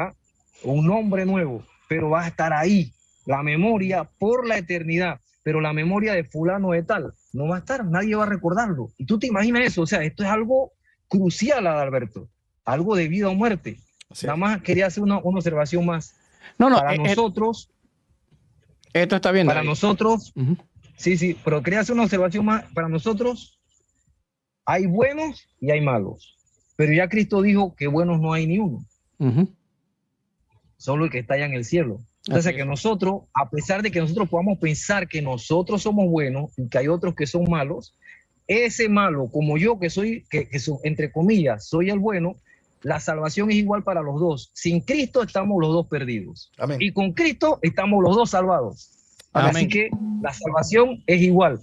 Un nombre nuevo, pero va a estar ahí. La memoria por la eternidad, pero la memoria de fulano de tal no va a estar, nadie va a recordarlo. Y tú te imaginas eso, o sea, esto es algo crucial, Adalberto, algo de vida o muerte. Sí. Nada más quería hacer una observación más. Para nosotros, esto está bien. Para nosotros, sí, pero quería hacer una observación más. Para nosotros, hay buenos y hay malos, pero ya Cristo dijo que buenos no hay ni uno, solo el que está allá en el cielo. Entonces, que nosotros, a pesar de que nosotros podamos pensar que nosotros somos buenos y que hay otros que son malos, ese malo, como yo que soy, entre comillas, soy el bueno, la salvación es igual para los dos. Sin Cristo estamos los dos perdidos. Amén. Y con Cristo estamos los dos salvados. Amén. Así que la salvación es igual.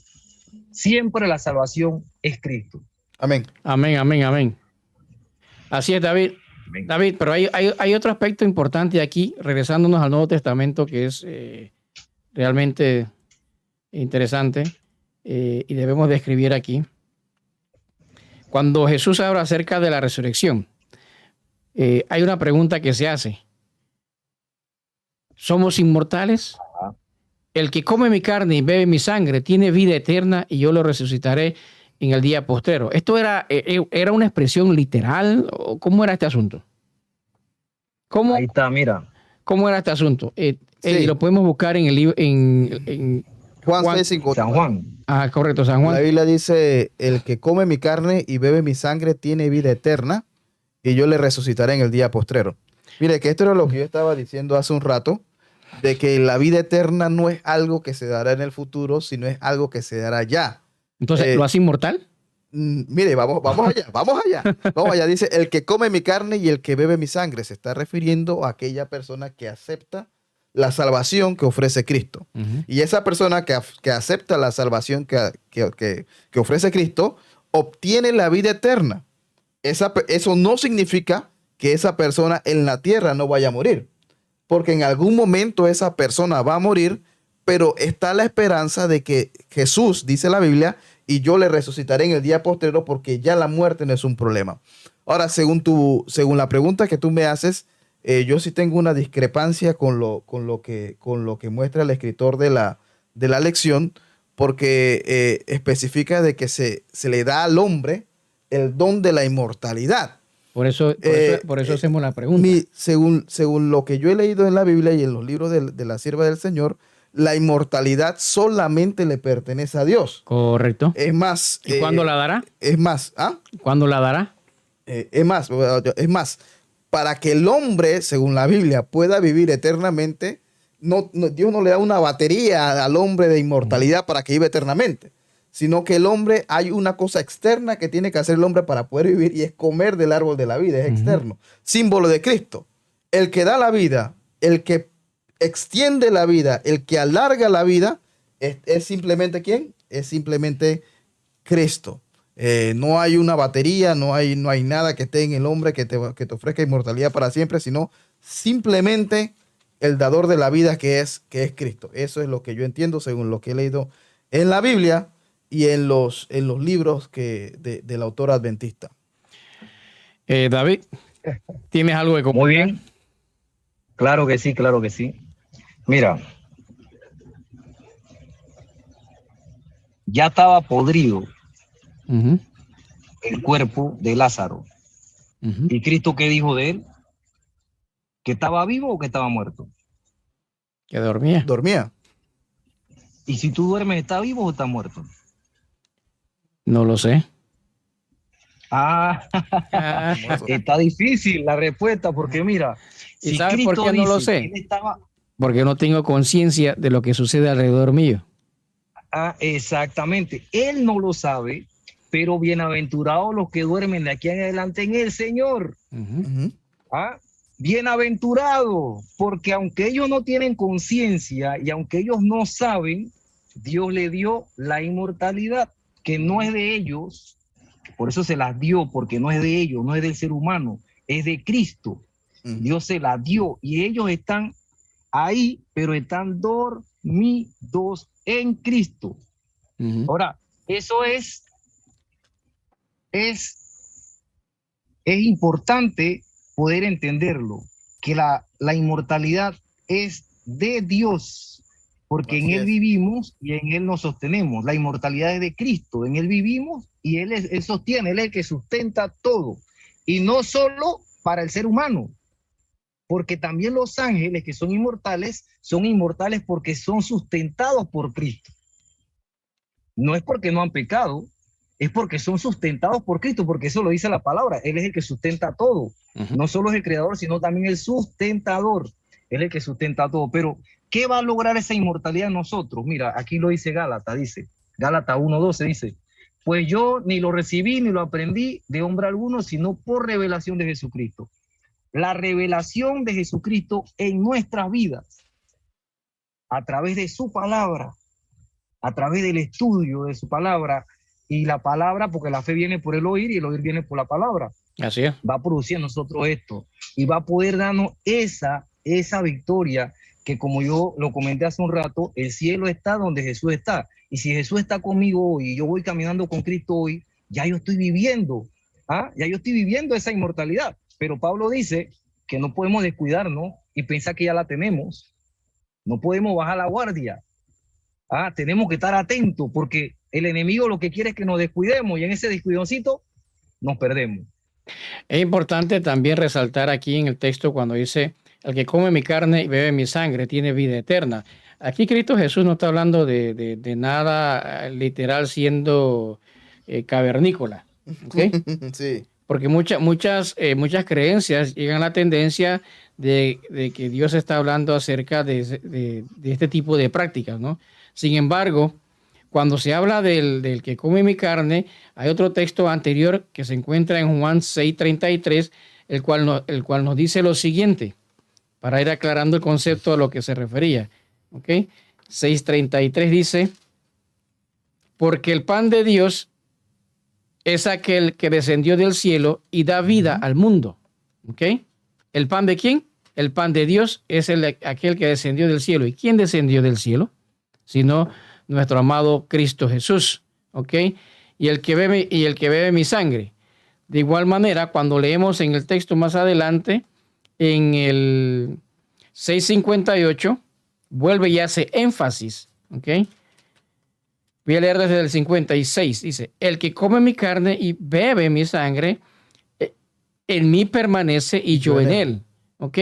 Siempre la salvación es Cristo. Amén. Amén. Así es, David. David, pero hay otro aspecto importante aquí, regresándonos al Nuevo Testamento, que es realmente interesante y debemos describir aquí. Cuando Jesús habla acerca de la resurrección, hay una pregunta que se hace. ¿Somos inmortales? El que come mi carne y bebe mi sangre tiene vida eterna y yo lo resucitaré en el día postrero. ¿Esto era una expresión literal? ¿O cómo era este asunto? Ahí está, mira. ¿Cómo era este asunto? Sí. Lo podemos buscar en el libro en Juan 6:5. San Juan. Ah, correcto, San Juan. La Biblia dice, el que come mi carne y bebe mi sangre tiene vida eterna y yo le resucitaré en el día postrero. Mire, que esto era lo que yo estaba diciendo hace un rato, de que la vida eterna no es algo que se dará en el futuro, sino es algo que se dará ya. Entonces, ¿lo hace inmortal? Mire, vamos allá. Dice, el que come mi carne y el que bebe mi sangre. Se está refiriendo a aquella persona que acepta la salvación que ofrece Cristo. Y esa persona que acepta la salvación que ofrece Cristo, obtiene la vida eterna. Eso no significa que esa persona en la tierra no vaya a morir. Porque en algún momento esa persona va a morir, pero está la esperanza de que Jesús, dice la Biblia, y yo le resucitaré en el día postrero porque ya la muerte no es un problema. Ahora, según la pregunta que tú me haces, yo sí tengo una discrepancia con lo que muestra el escritor de la lección, porque especifica de que se le da al hombre el don de la inmortalidad. Por eso hacemos la pregunta. Según lo que yo he leído en la Biblia y en los libros de la sierva del Señor, la inmortalidad solamente le pertenece a Dios. Correcto. Es más. ¿Y cuándo la dará? Es más. ¿Cuándo la dará? Es más. Para que el hombre, según la Biblia, pueda vivir eternamente, Dios no le da una batería al hombre de inmortalidad para que viva eternamente, sino que el hombre, hay una cosa externa que tiene que hacer el hombre para poder vivir, y es comer del árbol de la vida, es externo, símbolo de Cristo. El que da la vida, el que extiende la vida, el que alarga la vida, es simplemente ¿quién? Es simplemente Cristo. No hay una batería, no hay nada que esté en el hombre que te ofrezca inmortalidad para siempre, sino simplemente el dador de la vida que es Cristo. Eso es lo que yo entiendo según lo que he leído en la Biblia y en los libros del autor adventista. David, ¿tienes algo de comentar? Muy bien. Claro que sí, claro que sí. Mira, ya estaba podrido el cuerpo de Lázaro. ¿Y Cristo qué dijo de él? ¿Que estaba vivo o que estaba muerto? Que dormía. Dormía. ¿Y si tú duermes, está vivo o está muerto? No lo sé. Está difícil la respuesta, porque mira, ¿Y si sabes Cristo por qué no lo dice sé? que él estaba... Porque no tengo conciencia de lo que sucede alrededor mío. Exactamente. Él no lo sabe, pero bienaventurados los que duermen de aquí en adelante en el Señor. Bienaventurados, porque aunque ellos no tienen conciencia y aunque ellos no saben, Dios le dio la inmortalidad, que no es de ellos, por eso se las dio, porque no es de ellos, no es del ser humano, es de Cristo. Dios se la dio y ellos están ahí, pero están dormidos en Cristo. Ahora, eso es importante poder entenderlo, que la inmortalidad es de Dios, porque en Él vivimos y en Él nos sostenemos. La inmortalidad es de Cristo, en Él vivimos y Él sostiene, Él es el que sustenta todo. Y no solo para el ser humano, porque también los ángeles que son inmortales porque son sustentados por Cristo. No es porque no han pecado, es porque son sustentados por Cristo, porque eso lo dice la palabra. Él es el que sustenta todo. No solo es el creador, sino también el sustentador. Él es el que sustenta todo. Pero, ¿qué va a lograr esa inmortalidad en nosotros? Mira, aquí lo dice Gálatas, Gálatas 1:12 dice, pues yo ni lo recibí ni lo aprendí de hombre alguno, sino por revelación de Jesucristo. La revelación de Jesucristo en nuestras vidas, a través de su palabra, a través del estudio de su palabra, y la palabra, porque la fe viene por el oír y el oír viene por la palabra. Así es. Va a producir en nosotros esto y va a poder darnos esa victoria que, como yo lo comenté hace un rato, el cielo está donde Jesús está. Y si Jesús está conmigo hoy y yo voy caminando con Cristo hoy, ya yo estoy viviendo, ya yo estoy viviendo esa inmortalidad. Pero Pablo dice que no podemos descuidarnos y pensar que ya la tenemos. No podemos bajar la guardia. Tenemos que estar atentos, porque el enemigo lo que quiere es que nos descuidemos y en ese descuidoncito nos perdemos. Es importante también resaltar aquí en el texto cuando dice, el que come mi carne y bebe mi sangre tiene vida eterna. Aquí Cristo Jesús no está hablando de nada literal siendo cavernícola. ¿Okay? Sí. Porque muchas creencias llegan a la tendencia de que Dios está hablando acerca de este tipo de prácticas, ¿no? Sin embargo, cuando se habla del que come mi carne, hay otro texto anterior que se encuentra en Juan 6:33, el cual nos dice lo siguiente, para ir aclarando el concepto a lo que se refería. ¿Ok? 6:33 dice, porque el pan de Dios es aquel que descendió del cielo y da vida al mundo. ¿Ok? ¿El pan de quién? El pan de Dios es aquel que descendió del cielo. ¿Y quién descendió del cielo? Sino nuestro amado Cristo Jesús. ¿Ok? Y el que bebe mi sangre. De igual manera, cuando leemos en el texto más adelante, en el 6:58, vuelve y hace énfasis. ¿Ok? Voy a leer desde el 56. Dice, el que come mi carne y bebe mi sangre, en mí permanece y yo en él. ¿Ok?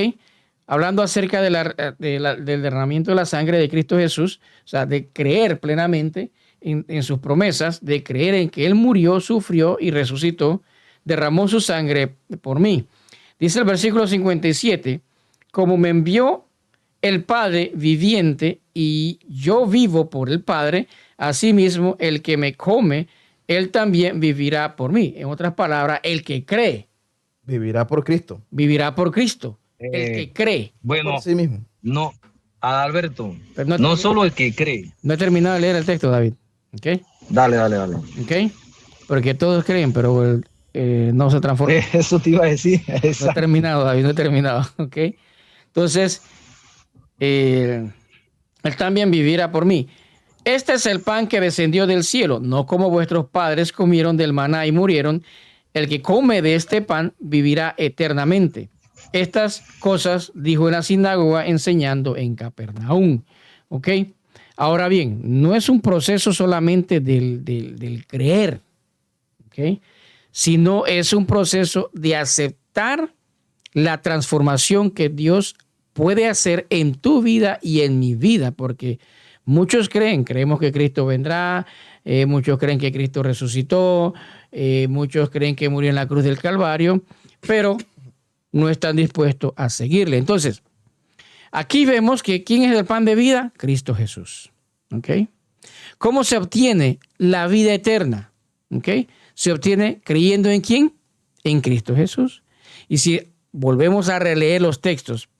hablando acerca del derramamiento de la sangre de Cristo Jesús, o sea, de creer plenamente en sus promesas, de creer en que Él murió, sufrió y resucitó, derramó su sangre por mí. Dice el versículo 57, como me envió el Padre viviente y yo vivo por el Padre, asimismo el que me come, Él también vivirá por mí. En otras palabras, el que cree. Vivirá por Cristo. Vivirá por Cristo. El que cree. Bueno, Por sí mismo. no, Adalberto, Pero no solo el que cree. No he terminado de leer el texto, David. ¿Ok? Dale. ¿Ok? Porque todos creen, pero no se transforma. Eso te iba a decir. No he terminado, David, no he terminado. ¿Ok? Entonces, Él también vivirá por mí. Este es el pan que descendió del cielo, no como vuestros padres comieron del maná y murieron. El que come de este pan vivirá eternamente. Estas cosas dijo en la sinagoga enseñando en Capernaum. ¿Ok? Ahora bien, no es un proceso solamente del creer, ¿ok? Sino es un proceso de aceptar la transformación que Dios puede hacer en tu vida y en mi vida, porque muchos creemos que Cristo vendrá, muchos creen que Cristo resucitó, muchos creen que murió en la cruz del Calvario, pero no están dispuestos a seguirle. Entonces, aquí vemos que ¿quién es el pan de vida? Cristo Jesús. ¿Ok? ¿Cómo se obtiene la vida eterna? ¿Ok? Se obtiene creyendo ¿en quién? En Cristo Jesús. Y si volvemos a releer los textos,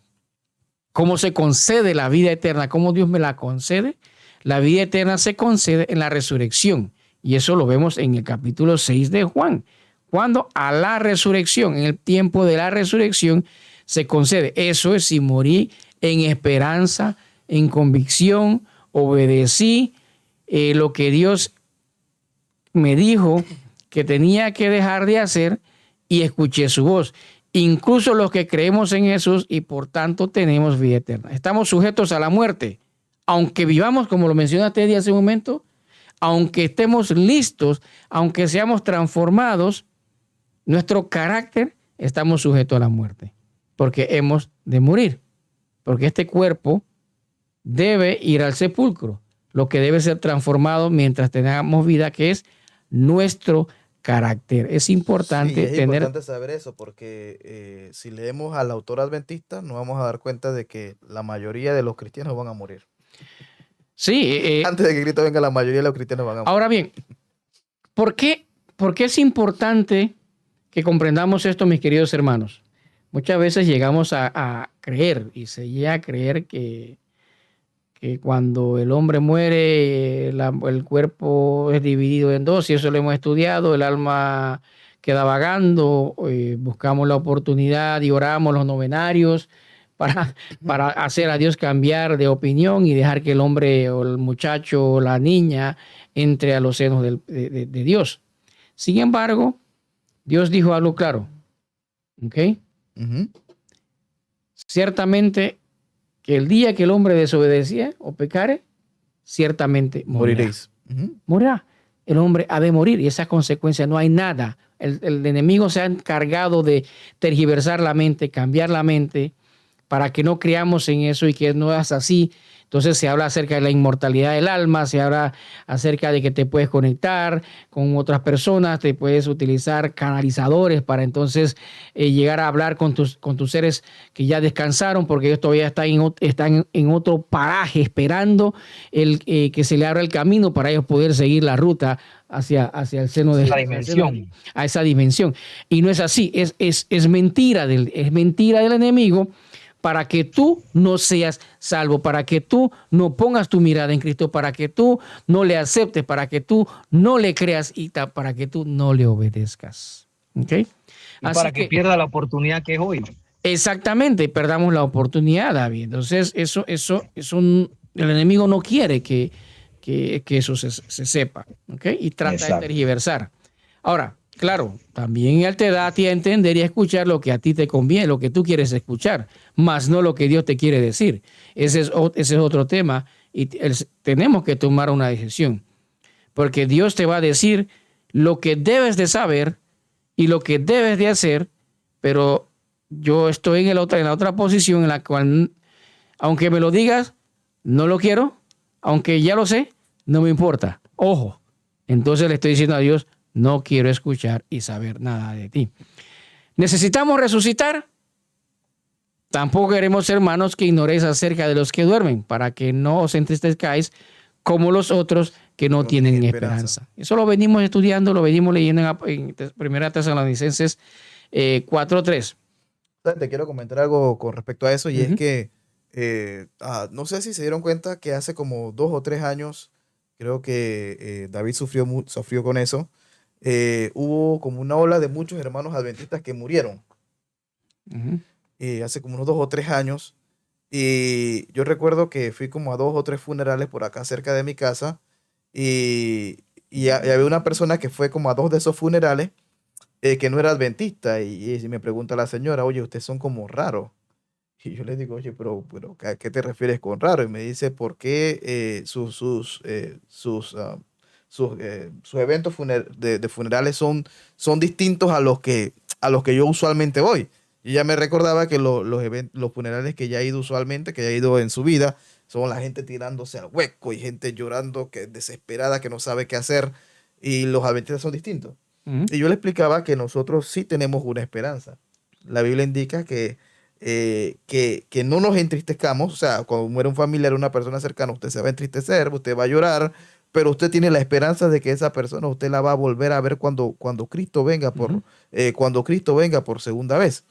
¿cómo se concede la vida eterna? ¿Cómo Dios me la concede? La vida eterna se concede en la resurrección. Y eso lo vemos en el capítulo 6 de Juan. Cuando a la resurrección, en el tiempo de la resurrección, se concede. Eso es si morí en esperanza, en convicción, obedecí lo que Dios me dijo que tenía que dejar de hacer y escuché su voz. Incluso los que creemos en Jesús y por tanto tenemos vida eterna. Estamos sujetos a la muerte. Aunque vivamos, como lo mencionaste Teddy hace un momento, aunque estemos listos, aunque seamos transformados, nuestro carácter estamos sujetos a la muerte. Porque hemos de morir. Porque este cuerpo debe ir al sepulcro. Lo que debe ser transformado mientras tengamos vida, que es nuestro carácter. Es importante importante saber eso, porque si leemos al autor adventista, nos vamos a dar cuenta de que la mayoría de los cristianos van a morir. Sí. Antes de que Cristo venga, la mayoría de los cristianos van a morir. Ahora bien, ¿por qué es importante que comprendamos esto, mis queridos hermanos? Muchas veces llegamos a creer, y se llega a creer que cuando el hombre muere, el cuerpo es dividido en dos, y eso lo hemos estudiado, el alma queda vagando, buscamos la oportunidad y oramos los novenarios para hacer a Dios cambiar de opinión y dejar que el hombre o el muchacho o la niña entre a los senos de Dios. Sin embargo, Dios dijo algo claro. ¿Ok? Ciertamente que el día que el hombre desobedecía o pecare, ciertamente moriréis. Morirá. El hombre ha de morir y esa consecuencia no hay nada. El enemigo se ha encargado de tergiversar la mente, cambiar la mente para que no creamos en eso y que no es así. Entonces se habla acerca de la inmortalidad del alma, se habla acerca de que te puedes conectar con otras personas, te puedes utilizar canalizadores para entonces llegar a hablar con tus seres que ya descansaron, porque ellos todavía están en otro paraje esperando que se le abra el camino para ellos poder seguir la ruta hacia el seno de la dimensión. A esa dimensión. Y no es así, es mentira del enemigo, para que tú no seas salvo, para que tú no pongas tu mirada en Cristo, para que tú no le aceptes, para que tú no le creas y para que tú no le obedezcas. ¿Ok? Y para que pierda la oportunidad que es hoy. Exactamente, perdamos la oportunidad, David. Entonces, el enemigo no quiere que eso se sepa, ¿ok? Y trata de tergiversar. Ahora, claro, también Él te da a ti a entender y a escuchar lo que a ti te conviene, lo que tú quieres escuchar, más no lo que Dios te quiere decir. Ese es otro tema y tenemos que tomar una decisión, porque Dios te va a decir lo que debes de saber y lo que debes de hacer, pero yo estoy en la otra posición en la cual, aunque me lo digas, no lo quiero, aunque ya lo sé, no me importa. Ojo, entonces le estoy diciendo a Dios, no quiero escuchar y saber nada de ti. ¿Necesitamos resucitar? Tampoco queremos, hermanos, que ignoréis acerca de los que duermen, para que no os entristezcáis como los otros que no tienen esperanza. Eso lo venimos estudiando, lo venimos leyendo en Primera Tesalonicenses 4:3. Te quiero comentar algo con respecto a eso, y es que no sé si se dieron cuenta que hace como 2 o 3 años, creo que David sufrió con eso. Hubo como una ola de muchos hermanos adventistas que murieron. Hace como unos 2 o 3 años. Y yo recuerdo que fui como a 2 o 3 funerales por acá cerca de mi casa. Y había una persona que fue como a 2 de esos funerales que no era adventista. Y me pregunta la señora, oye, ustedes son como raros. Y yo le digo, oye, pero ¿a qué te refieres con raro? Y me dice, ¿por qué sus eventos de funerales son distintos a los que yo usualmente voy? Y ella me recordaba que los funerales que ella ha ido usualmente, que ella ha ido en su vida, son la gente tirándose al hueco y gente llorando, que desesperada, que no sabe qué hacer. Y los adventistas son distintos. Y yo le explicaba que nosotros sí tenemos una esperanza. La Biblia indica que no nos entristezcamos. O sea, cuando muere un familiar, una persona cercana, usted se va a entristecer, usted va a llorar, pero usted tiene la esperanza de que esa persona usted la va a volver a ver cuando Cristo venga cuando Cristo venga por segunda vez.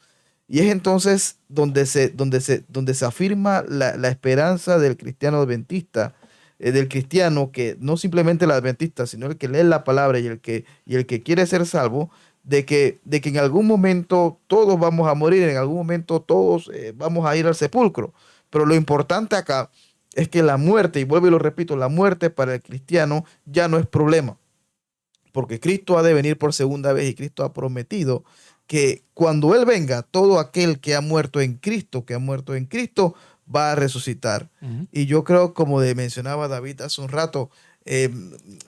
Y es entonces donde se afirma la esperanza del cristiano adventista, del cristiano que no simplemente el adventista, sino el que lee la palabra y el que quiere ser salvo, de que en algún momento todos vamos a morir, en algún momento todos vamos a ir al sepulcro. Pero lo importante acá es que la muerte, y vuelvo y lo repito, la muerte para el cristiano ya no es problema, porque Cristo ha de venir por segunda vez y Cristo ha prometido que cuando Él venga, todo aquel que ha muerto en Cristo, va a resucitar. Y yo creo, como mencionaba David hace un rato,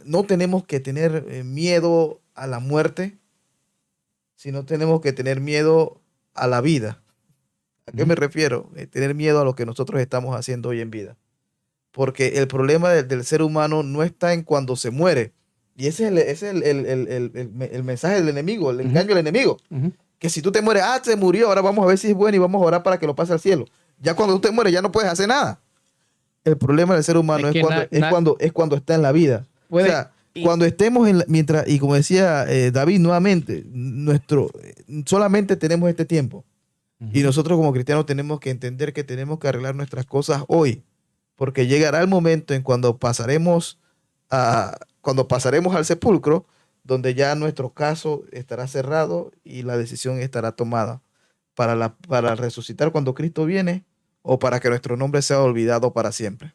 no tenemos que tener miedo a la muerte, sino tenemos que tener miedo a la vida. ¿A qué me refiero? Tener miedo a lo que nosotros estamos haciendo hoy en vida. Porque el problema del ser humano no está en cuando se muere. Y ese es el mensaje del enemigo, el engaño del enemigo. Que si tú te mueres, se murió, ahora vamos a ver si es bueno y vamos a orar para que lo pase al cielo. Ya cuando tú te mueres ya no puedes hacer nada. El problema del ser humano es cuando está en la vida. O sea, cuando estemos mientras, y como decía David nuevamente, solamente tenemos este tiempo. Y nosotros como cristianos tenemos que entender que tenemos que arreglar nuestras cosas hoy. Porque llegará el momento en cuando pasaremos al sepulcro, donde ya nuestro caso estará cerrado y la decisión estará tomada para resucitar cuando Cristo viene, o para que nuestro nombre sea olvidado para siempre.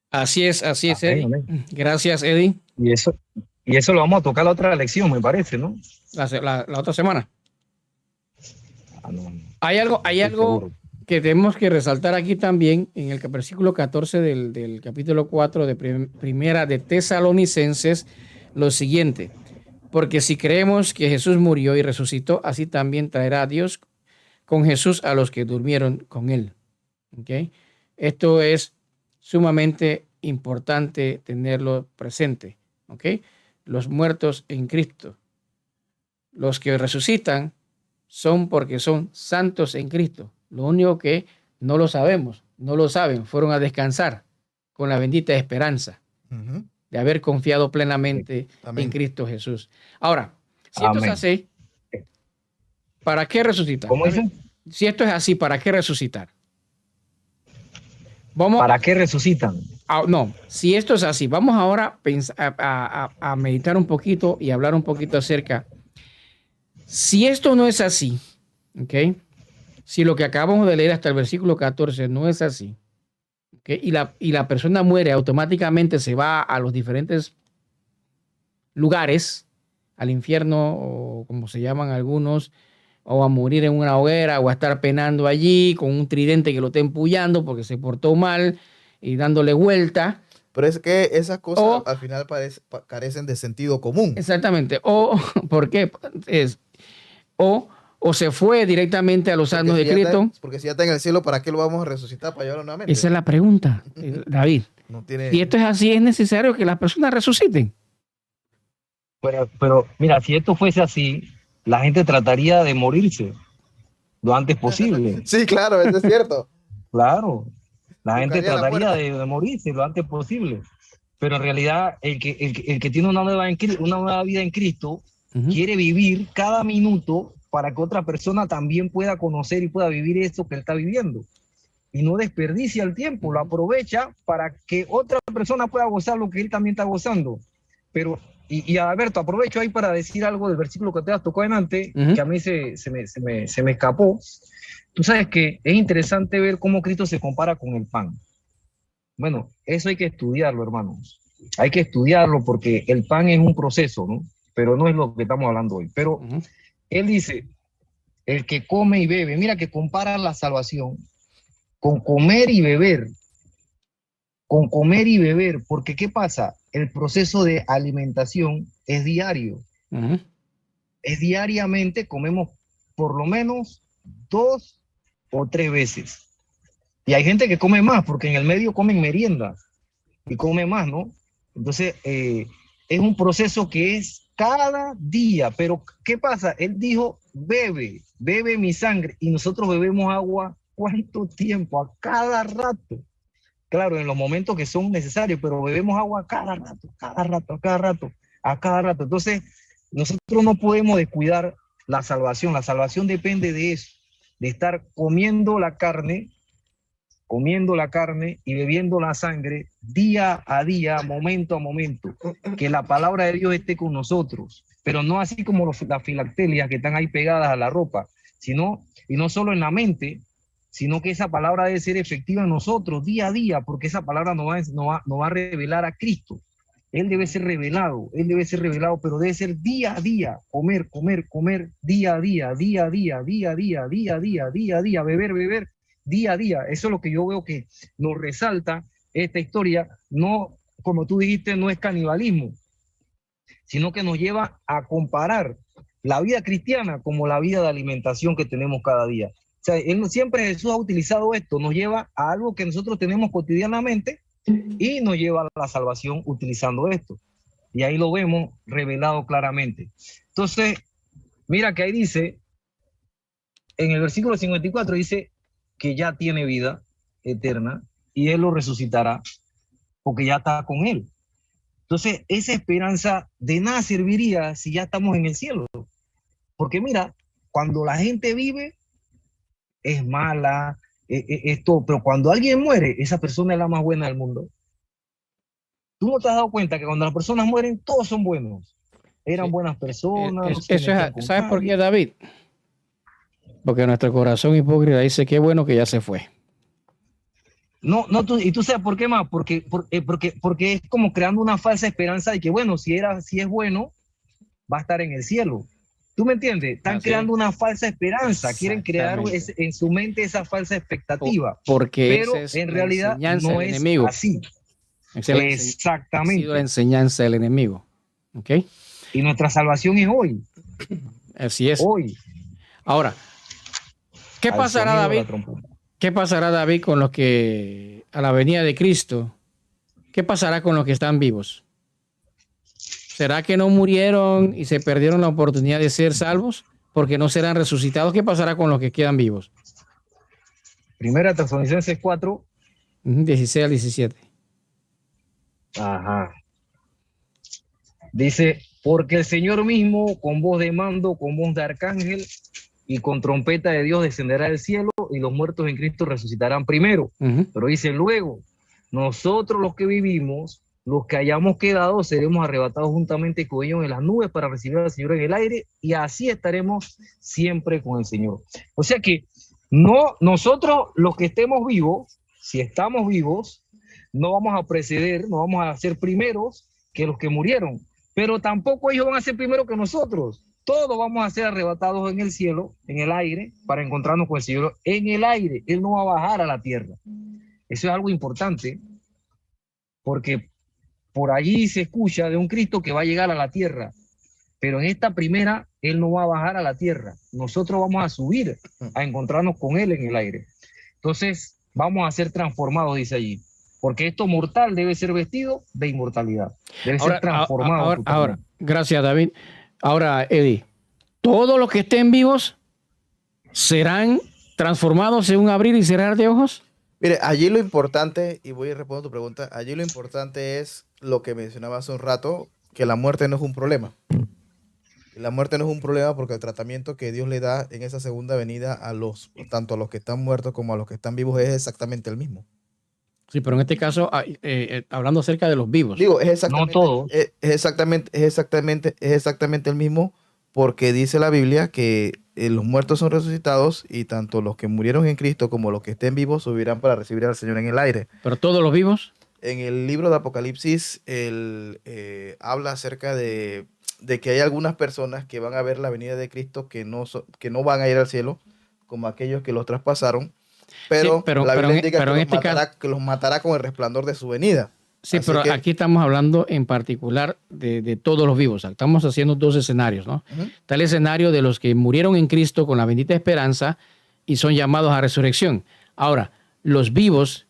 Así es, Eddie. Amén. Gracias, Eddie. Y eso lo vamos a tocar la otra lección, me parece, ¿no? La otra semana. No, Hay algo seguro que tenemos que resaltar aquí también en el versículo 14 del capítulo 4 de Primera de Tesalonicenses, lo siguiente: porque si creemos que Jesús murió y resucitó, así también traerá a Dios con Jesús a los que durmieron con él. ¿Okay? Esto es sumamente importante tenerlo presente. ¿Okay? Los muertos en Cristo, los que resucitan, son porque son santos en Cristo. Lo único que no lo sabemos, no lo saben, fueron a descansar con la bendita esperanza de haber confiado plenamente en Cristo Jesús. Ahora, si esto es así, ¿para qué resucitar? ¿Cómo dice? Si esto es así, ¿para qué resucitar? ¿Para qué resucitan? No, si esto es así, vamos ahora a meditar un poquito y hablar un poquito acerca. Si esto no es así, ¿ok? Si lo que acabamos de leer hasta el versículo 14 no es así, ¿okay? y la persona muere, automáticamente se va a los diferentes lugares, al infierno, o como se llaman algunos, o a morir en una hoguera, o a estar penando allí con un tridente que lo esté empullando porque se portó mal y dándole vuelta. Pero es que esas cosas al final carecen de sentido común. Exactamente. ¿Por qué? o se fue directamente a los años de Cristo. Porque si ya está en el cielo, ¿para qué lo vamos a resucitar? Para llevarlo nuevamente. Esa es la pregunta, David. No tiene... Si esto es así, es necesario que las personas resuciten. Pero mira, si esto fuese así, la gente trataría de morirse lo antes posible. Sí, claro, eso es cierto. Claro, la gente Buscaría la trataría muerte. de morirse lo antes posible. Pero en realidad, el que tiene una nueva vida en Cristo, quiere vivir cada minuto para que otra persona también pueda conocer y pueda vivir esto que él está viviendo. Y no desperdicia el tiempo, lo aprovecha para que otra persona pueda gozar lo que él también está gozando. Pero, y Alberto, aprovecho ahí para decir algo del versículo que te has tocado antes, que a mí se me escapó. Tú sabes que es interesante ver cómo Cristo se compara con el pan. Bueno, eso hay que estudiarlo, hermanos. Hay que estudiarlo porque el pan es un proceso, ¿no? Pero no es lo que estamos hablando hoy. Pero él dice, el que come y bebe, mira que compara la salvación con comer y beber. Con comer y beber, porque ¿qué pasa? El proceso de alimentación es diario. Es diariamente, comemos por lo menos 2 o 3 veces. Y hay gente que come más, porque en el medio comen merienda y come más, ¿no? Entonces, es un proceso que es cada día. Pero, ¿qué pasa? Él dijo, bebe mi sangre, y nosotros bebemos agua, ¿cuánto tiempo? A cada rato. Claro, en los momentos que son necesarios, pero bebemos agua a cada rato, cada rato, a cada rato, a cada rato. Entonces, nosotros no podemos descuidar la salvación. La salvación depende de eso, de estar comiendo la carne y bebiendo la sangre día a día, momento a momento. Que la palabra de Dios esté con nosotros, pero no así como las filactelias que están ahí pegadas a la ropa, sino, y no solo en la mente, sino que esa palabra debe ser efectiva en nosotros día a día, porque esa palabra nos va a revelar a Cristo. Él debe ser revelado, pero debe ser día a día, comer, día a día, beber, día a día. Eso es lo que yo veo que nos resalta esta historia. No, como tú dijiste, no es canibalismo, sino que nos lleva a comparar la vida cristiana como la vida de alimentación que tenemos cada día. O sea, siempre Jesús ha utilizado esto, nos lleva a algo que nosotros tenemos cotidianamente y nos lleva a la salvación utilizando esto. Y ahí lo vemos revelado claramente. Entonces, mira que ahí dice, en el versículo 54 dice que ya tiene vida eterna y Él lo resucitará porque ya está con Él. Entonces, esa esperanza de nada serviría si ya estamos en el cielo. Porque mira, cuando la gente vive, es mala, es todo, pero cuando alguien muere, esa persona es la más buena del mundo. ¿Tú no te has dado cuenta que cuando las personas mueren, todos son buenos? Eran buenas personas. ¿Sabes por qué, David? Porque nuestro corazón hipócrita dice que bueno que ya se fue. No, y tú sabes por qué más, porque es como creando una falsa esperanza de que, bueno, si es bueno, va a estar en el cielo. ¿Tú me entiendes? Están creando una falsa esperanza, quieren crear en su mente esa falsa expectativa. Pero en realidad no es así. Exactamente. Ha sido la enseñanza del enemigo. ¿Okay? Y nuestra salvación es hoy. Así es. Hoy. Ahora, ¿qué pasará, David? ¿Qué pasará, David, con los que a la venida de Cristo? ¿Qué pasará con los que están vivos? ¿Será que no murieron y se perdieron la oportunidad de ser salvos porque no serán resucitados? ¿Qué pasará con los que quedan vivos? Primera Tesalonicenses 4. 16 al 17. Ajá. Dice, porque el Señor mismo, con voz de mando, con voz de arcángel y con trompeta de Dios descenderá del cielo y los muertos en Cristo resucitarán primero. Pero dice luego, nosotros los que vivimos, los que hayamos quedado, seremos arrebatados juntamente con ellos en las nubes para recibir al Señor en el aire y así estaremos siempre con el Señor. O sea que no, nosotros los que estemos vivos, si estamos vivos, no vamos a preceder, no vamos a ser primeros que los que murieron, pero tampoco ellos van a ser primero que nosotros. Todos vamos a ser arrebatados en el cielo, en el aire, para encontrarnos con el Señor en el aire. Él no va a bajar a la tierra. Eso es algo importante, porque por allí se escucha de un Cristo que va a llegar a la tierra. pero en esta primera Él no va a bajar a la tierra. Nosotros vamos a subir a encontrarnos con Él en el aire. Entonces vamos a ser transformados, dice allí, porque esto mortal debe ser vestido de inmortalidad, debe ser transformado. Ahora, gracias, David. Ahora, Eddie, todos los que estén vivos serán transformados en un abrir y cerrar de ojos. Mire, allí lo importante, y voy a responder tu pregunta, allí lo importante es lo que mencionaba hace un rato, que la muerte no es un problema. La muerte no es un problema porque el tratamiento que Dios le da en esa segunda venida tanto a los que están muertos como a los que están vivos es exactamente el mismo. Sí, pero en este caso, hablando acerca de los vivos. Digo, es exactamente, no todos. es exactamente el mismo, porque dice la Biblia que los muertos son resucitados y tanto los que murieron en Cristo como los que estén vivos subirán para recibir al Señor en el aire. Pero todos los vivos. En el libro de Apocalipsis, habla acerca de que hay algunas personas que van a ver la venida de Cristo que no van a ir al cielo, como aquellos que los traspasaron, pero, Sí, pero la Biblia indica que los matará con el resplandor de su venida. Sí, Así pero que, aquí estamos hablando en particular de todos los vivos. Estamos haciendo dos escenarios, ¿no? Está el escenario de los que murieron en Cristo con la bendita esperanza y son llamados a resurrección. Ahora, los vivos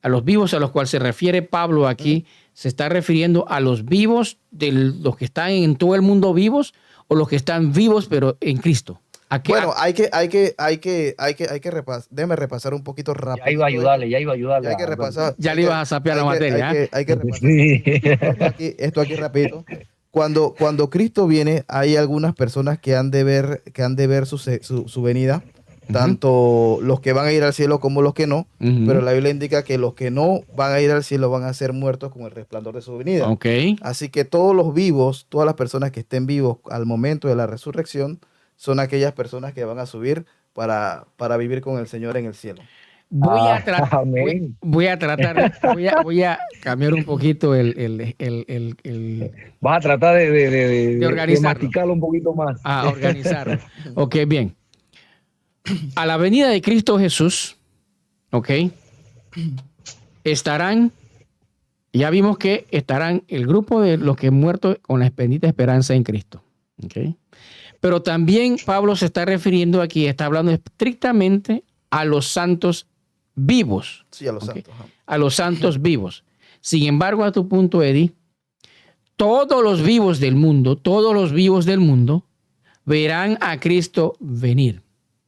a los cuales se refiere Pablo aquí, se está refiriendo a los vivos de los que están en todo el mundo vivos o los que están vivos pero en Cristo. Bueno, hay que repasar. Déjame repasar un poquito rápido. Ya iba a ayudarle. Hay que repasar. Ya le ibas a sapear la materia. Hay que repasar. Sí. Esto aquí rapidito. Cuando Cristo viene, hay algunas personas que han de ver su venida, tanto los que van a ir al cielo como los que no, pero la Biblia indica que los que no van a ir al cielo van a ser muertos con el resplandor de su venida. Okay. Así que todos los vivos, todas las personas que estén vivos al momento de la resurrección, son aquellas personas que van a subir para vivir con el Señor en el cielo. Voy a cambiar un poquito Vas a tratar de organizarlo. un poquito más. A organizarlo. Ok, bien. A la venida de Cristo Jesús, ok, ya vimos que estarán el grupo de los que han muerto con la bendita esperanza en Cristo. Ok. Pero también Pablo se está refiriendo aquí, está hablando estrictamente a los santos vivos. Sí, a los ¿okay? santos. A los santos vivos. Sin embargo, a tu punto, Eddie, todos los vivos del mundo verán a Cristo venir.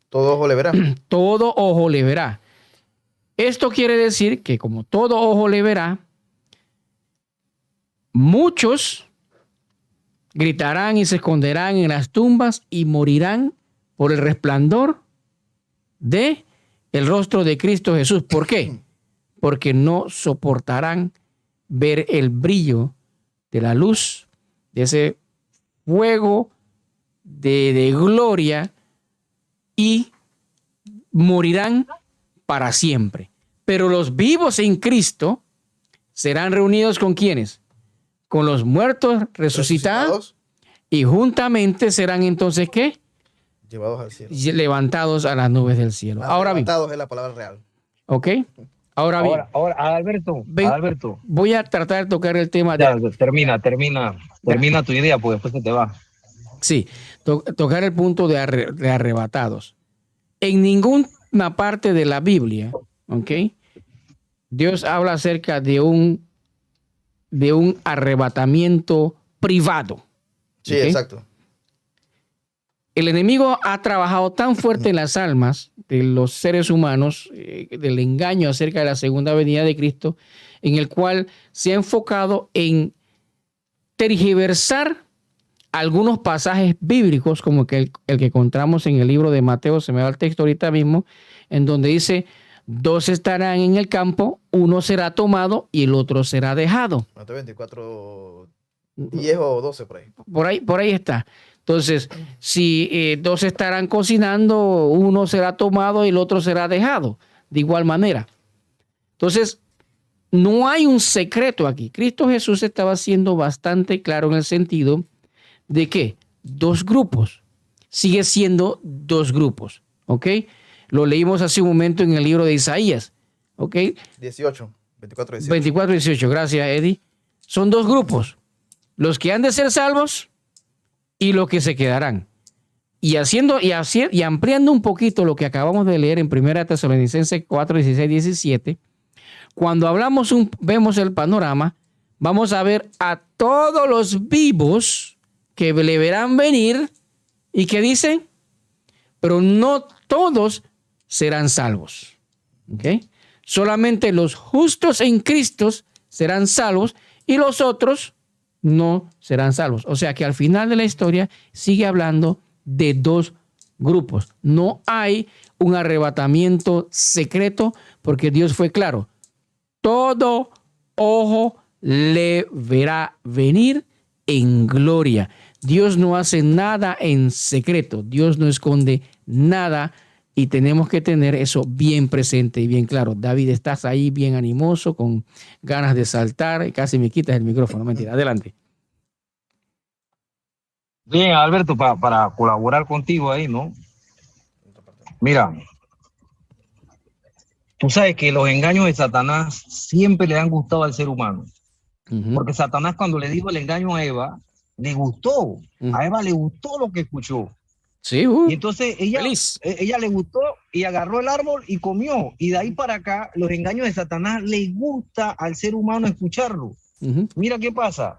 Todo ojo le verá. Todo ojo le verá. Esto quiere decir que como todo ojo le verá, muchos gritarán y se esconderán en las tumbas y morirán por el resplandor de el rostro de Cristo Jesús. ¿Por qué? Porque no soportarán ver el brillo de la luz, de ese fuego de gloria, y morirán para siempre. Pero los vivos en Cristo serán reunidos ¿con quiénes? Con los muertos resucitados y juntamente serán entonces ¿qué? Llevados al cielo. Levantados a las nubes del cielo. Ahora bien. Levantados es la palabra real. ¿Ok? Ahora bien. Ahora, Alberto. Voy a tratar de tocar el tema. Termina tu idea, pues después se te va. Sí, tocar el punto de arrebatados. En ninguna parte de la Biblia, ¿ok? Dios habla acerca de un arrebatamiento privado. Sí, ¿okay? exacto. El enemigo ha trabajado tan fuerte en las almas de los seres humanos, del engaño acerca de la segunda venida de Cristo, en el cual se ha enfocado en tergiversar algunos pasajes bíblicos, como el que encontramos en el libro de Mateo, se me va el texto ahorita mismo, en donde dice: 2 estarán en el campo, uno será tomado y el otro será dejado. Mateo 24, 10 o 12 por ahí. Por ahí está. Entonces, si 2 estarán cocinando, uno será tomado y el otro será dejado. De igual manera. Entonces, no hay un secreto aquí. Cristo Jesús estaba siendo bastante claro en el sentido de que 2 grupos. Sigue siendo 2 grupos. ¿Ok? Lo leímos hace un momento en el libro de Isaías. ¿Ok? 24, 18. 24, 18. Gracias, Eddie. Son 2 grupos. Los que han de ser salvos y los que se quedarán. Y ampliando un poquito lo que acabamos de leer en 1 Tesalonicenses 4, 16, 17, cuando vemos el panorama, vamos a ver a todos los vivos que le verán venir y que dicen, pero no todos serán salvos. ¿Okay? Solamente los justos en Cristo serán salvos y los otros no serán salvos. O sea que al final de la historia sigue hablando de dos grupos. No hay un arrebatamiento secreto porque Dios fue claro. Todo ojo le verá venir en gloria. Dios no hace nada en secreto. Dios no esconde nada y tenemos que tener eso bien presente y bien claro. David, estás ahí bien animoso, con ganas de saltar. Casi me quitas el micrófono. Mentira, adelante. Bien, Alberto, para colaborar contigo ahí, ¿no? Mira, tú sabes que los engaños de Satanás siempre le han gustado al ser humano. Porque Satanás, cuando le dijo el engaño a Eva, le gustó. A Eva le gustó lo que escuchó. Sí, y entonces ella le gustó y agarró el árbol y comió. Y de ahí para acá, los engaños de Satanás le gusta al ser humano escucharlo. Mira qué pasa.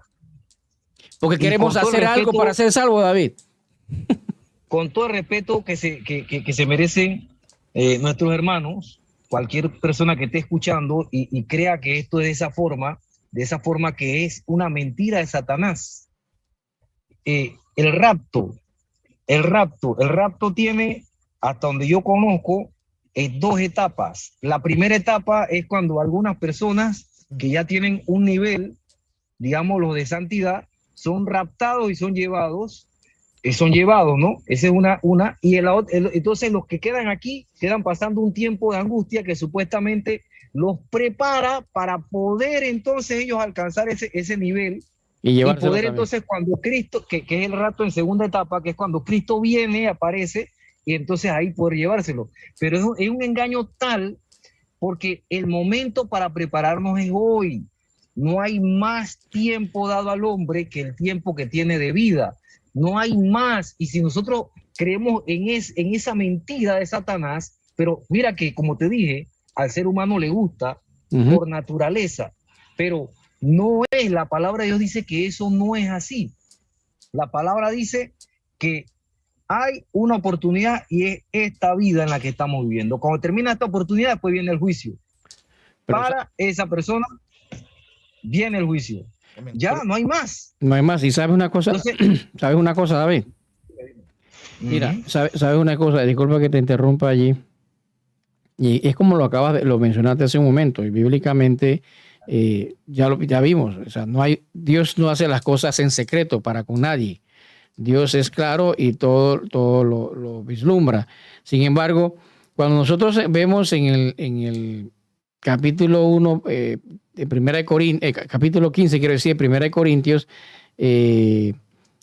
Porque queremos hacer algo para ser salvo, David. Con todo el respeto que se merecen nuestros hermanos, cualquier persona que esté escuchando y crea que esto es de esa forma que es una mentira de Satanás. El rapto tiene, hasta donde yo conozco, dos etapas. La primera etapa es cuando algunas personas que ya tienen un nivel, digámoslo, de santidad, son raptados y son llevados, ¿no? Esa es una. Y entonces los que quedan aquí quedan pasando un tiempo de angustia que supuestamente los prepara para poder entonces ellos alcanzar ese nivel y poder también. Entonces cuando Cristo, que es el rapto en segunda etapa, que es cuando Cristo viene, aparece, y entonces ahí poder llevárselo. Pero es un engaño tal porque el momento para prepararnos es hoy. No hay más tiempo dado al hombre que el tiempo que tiene de vida. No hay más. Y si nosotros creemos en esa mentira de Satanás, pero mira que, como te dije, al ser humano le gusta por naturaleza, pero no es, la palabra de Dios dice que eso no es así. La palabra dice que hay una oportunidad y es esta vida en la que estamos viviendo. Cuando termina esta oportunidad, después viene el juicio. Pero para esa persona viene el juicio. Ya, no hay más. No hay más. Y sabes una cosa, ¿sabes una cosa, David? Mira, ¿sabes una cosa? Disculpa que te interrumpa allí. Y es como lo mencionaste hace un momento. Y bíblicamente ya vimos. O sea, Dios no hace las cosas en secreto para con nadie. Dios es claro y todo lo vislumbra. Sin embargo, cuando nosotros vemos en el capítulo 1 de 1 Corintios, capítulo 15, quiero decir, 1 Corintios, en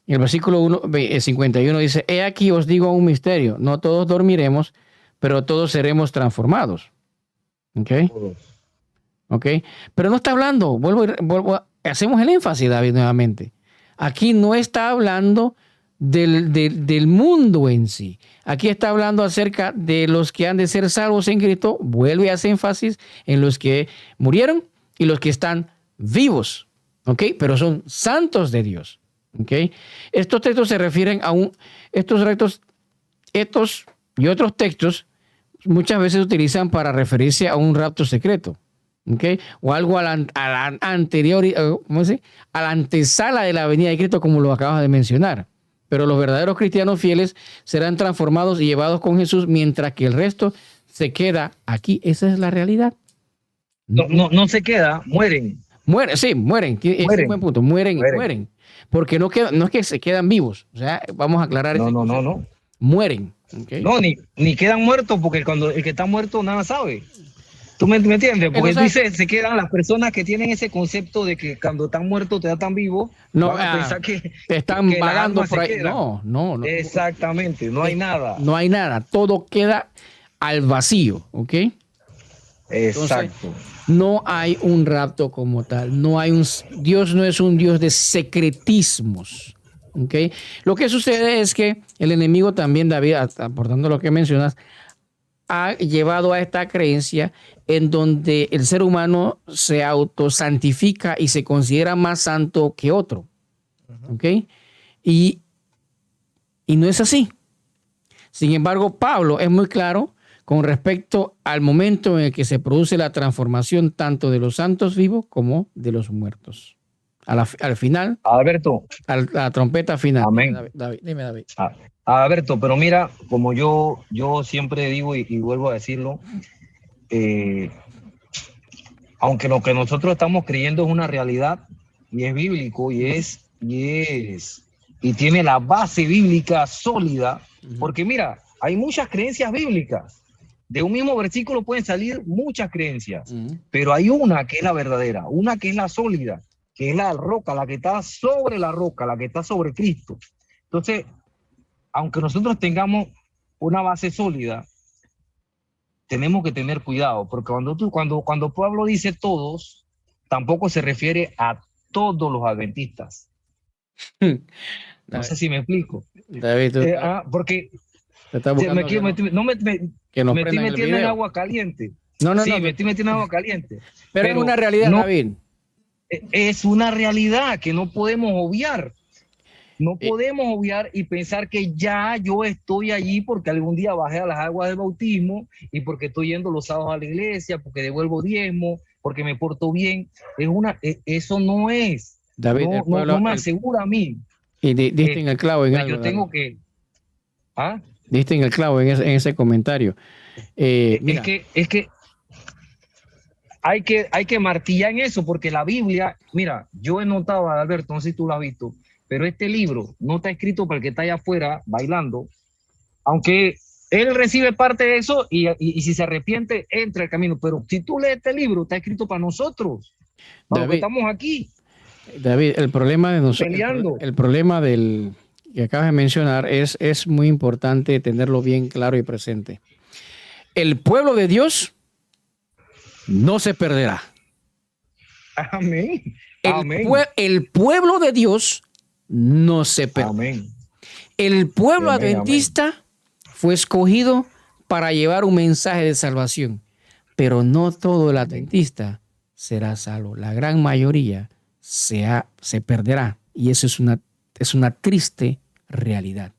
el versículo 51 dice: he aquí os digo un misterio, no todos dormiremos, pero todos seremos transformados. ¿Ok? Pero no está hablando, hacemos el énfasis, David, nuevamente. Aquí no está hablando del mundo en sí. Aquí está hablando acerca de los que han de ser salvos en Cristo. Vuelve a hacer énfasis en los que murieron y los que están vivos, ¿ok? Pero son santos de Dios, ¿ok? Estos textos se refieren a estos y otros textos muchas veces se utilizan para referirse a un rapto secreto, ¿ok? O algo a la anterior, ¿cómo se dice? A la antesala de la venida de Cristo, como lo acabas de mencionar. Pero los verdaderos cristianos fieles serán transformados y llevados con Jesús, mientras que el resto se queda aquí. Esa es la realidad. No se queda, mueren. Mueren. Es un buen punto. Mueren. Porque no es que se quedan vivos. O sea, vamos a aclarar eso. No. Mueren. ¿Okay? No, ni quedan muertos, porque cuando el que está muerto nada sabe. ¿Tú me entiendes? Porque dice, se quedan las personas que tienen ese concepto de que cuando están muertos te están vivo. No, van a pensar que están vagando por ahí. No. Exactamente, no hay nada. No hay nada. Todo queda al vacío, ¿ok? Exacto. Entonces, no hay un rapto como tal. Dios no es un Dios de secretismos, ¿Ok? Lo que sucede es que el enemigo también, David, aportando lo que mencionas, ha llevado a esta creencia en donde el ser humano se autosantifica y se considera más santo que otro. ¿Ok? Y no es así. Sin embargo, Pablo es muy claro con respecto al momento en el que se produce la transformación tanto de los santos vivos como de los muertos. Al final, Alberto, a la trompeta final. amén. Dime, David. Ah, Alberto, pero mira, como yo siempre digo y vuelvo a decirlo, eh, aunque lo que nosotros estamos creyendo es una realidad y es bíblico y tiene la base bíblica sólida, porque mira, hay muchas creencias bíblicas. De un mismo versículo pueden salir muchas creencias, pero hay una que es la verdadera, una que es la sólida, que es la roca, la que está sobre la roca, la que está sobre Cristo. Entonces, aunque nosotros tengamos una base sólida, tenemos que tener cuidado, porque cuando Pablo dice todos, tampoco se refiere a todos los adventistas. No sé si me explico. David, porque te estás buscando me estoy metiendo en agua caliente. No, me estoy metiendo en agua caliente. Pero es una realidad, no, David. Es una realidad que no podemos obviar. No podemos obviar y pensar que ya yo estoy allí porque algún día bajé a las aguas del bautismo y porque estoy yendo los sábados a la iglesia, porque devuelvo diezmo, porque me porto bien. Eso no es. David, no me asegura a mí. Y diste en el clavo en algo. Yo tengo que... ¿Ah? Diste en el clavo en ese comentario. Mira. Es que hay que martillar en eso, porque la Biblia, mira, yo he notado, Alberto, no sé si tú lo has visto, pero este libro no está escrito para el que está allá afuera bailando, aunque él recibe parte de eso y si se arrepiente, entra el camino. Pero si tú lees este libro, está escrito para nosotros, para los que estamos aquí. David, el problema de nosotros, el problema del que acabas de mencionar es muy importante tenerlo bien claro y presente. El pueblo de Dios no se perderá. Amén. El pueblo de Dios no se perderá. Amén. El pueblo adventista fue escogido para llevar un mensaje de salvación, pero no todo el adventista será salvo. La gran mayoría se perderá, y eso es una triste realidad.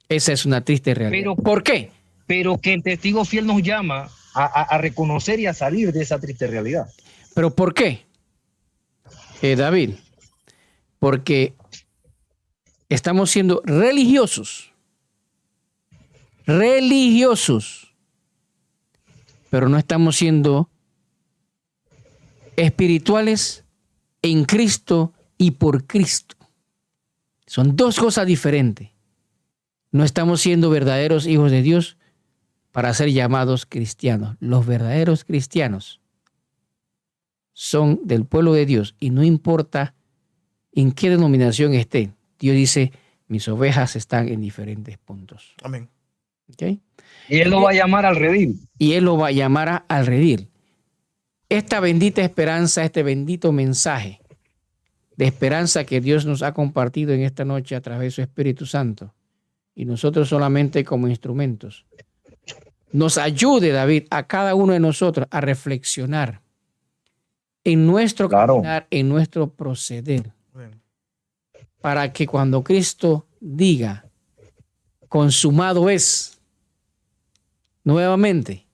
Esa es una triste realidad. ¿Por qué? Pero que el testigo fiel nos llama a reconocer y a salir de esa triste realidad. ¿Pero por qué? David, porque estamos siendo religiosos, pero no estamos siendo espirituales en Cristo y por Cristo. Son dos cosas diferentes. No estamos siendo verdaderos hijos de Dios para ser llamados cristianos. Los verdaderos cristianos son del pueblo de Dios y no importa en qué denominación estén. Dios dice, mis ovejas están en diferentes puntos. Amén. ¿Okay? Y Él lo va a llamar al redil. Y Él lo va a llamar al redil. Esta bendita esperanza, este bendito mensaje de esperanza que Dios nos ha compartido en esta noche a través de su Espíritu Santo, y nosotros solamente como instrumentos, nos ayude, David, a cada uno de nosotros a reflexionar en nuestro caminar, en nuestro proceder, para que cuando Cristo diga, consumado es, nuevamente,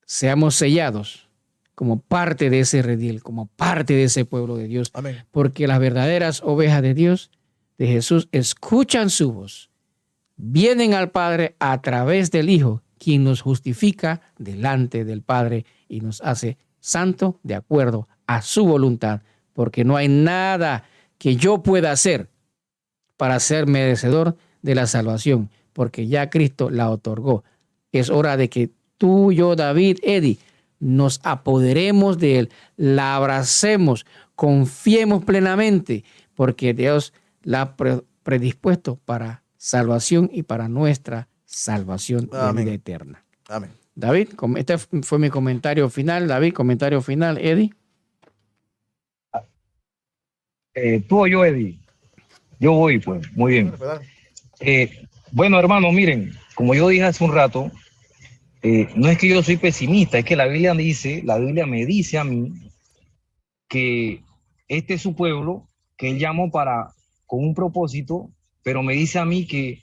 seamos sellados como parte de ese redil, como parte de ese pueblo de Dios. Amén. Porque las verdaderas ovejas de Dios, de Jesús, escuchan su voz, vienen al Padre a través del Hijo, quien nos justifica delante del Padre y nos hace santo de acuerdo a su voluntad, porque no hay nada que yo pueda hacer para ser merecedor de la salvación, porque ya Cristo la otorgó. Es hora de que tú, yo, David, Eddie, nos apoderemos de él, la abracemos, confiemos plenamente, porque Dios la ha predispuesto para salvación y para nuestra salvación de vida eterna. Amén. David, este fue mi comentario final. David, comentario final. Eddie. Tú o yo, Eddie. Yo voy, pues, muy bien. Bueno, hermanos, miren, como yo dije hace un rato, no es que yo soy pesimista, es que la Biblia me dice a mí que este es su pueblo, que él llamó con un propósito, pero me dice a mí que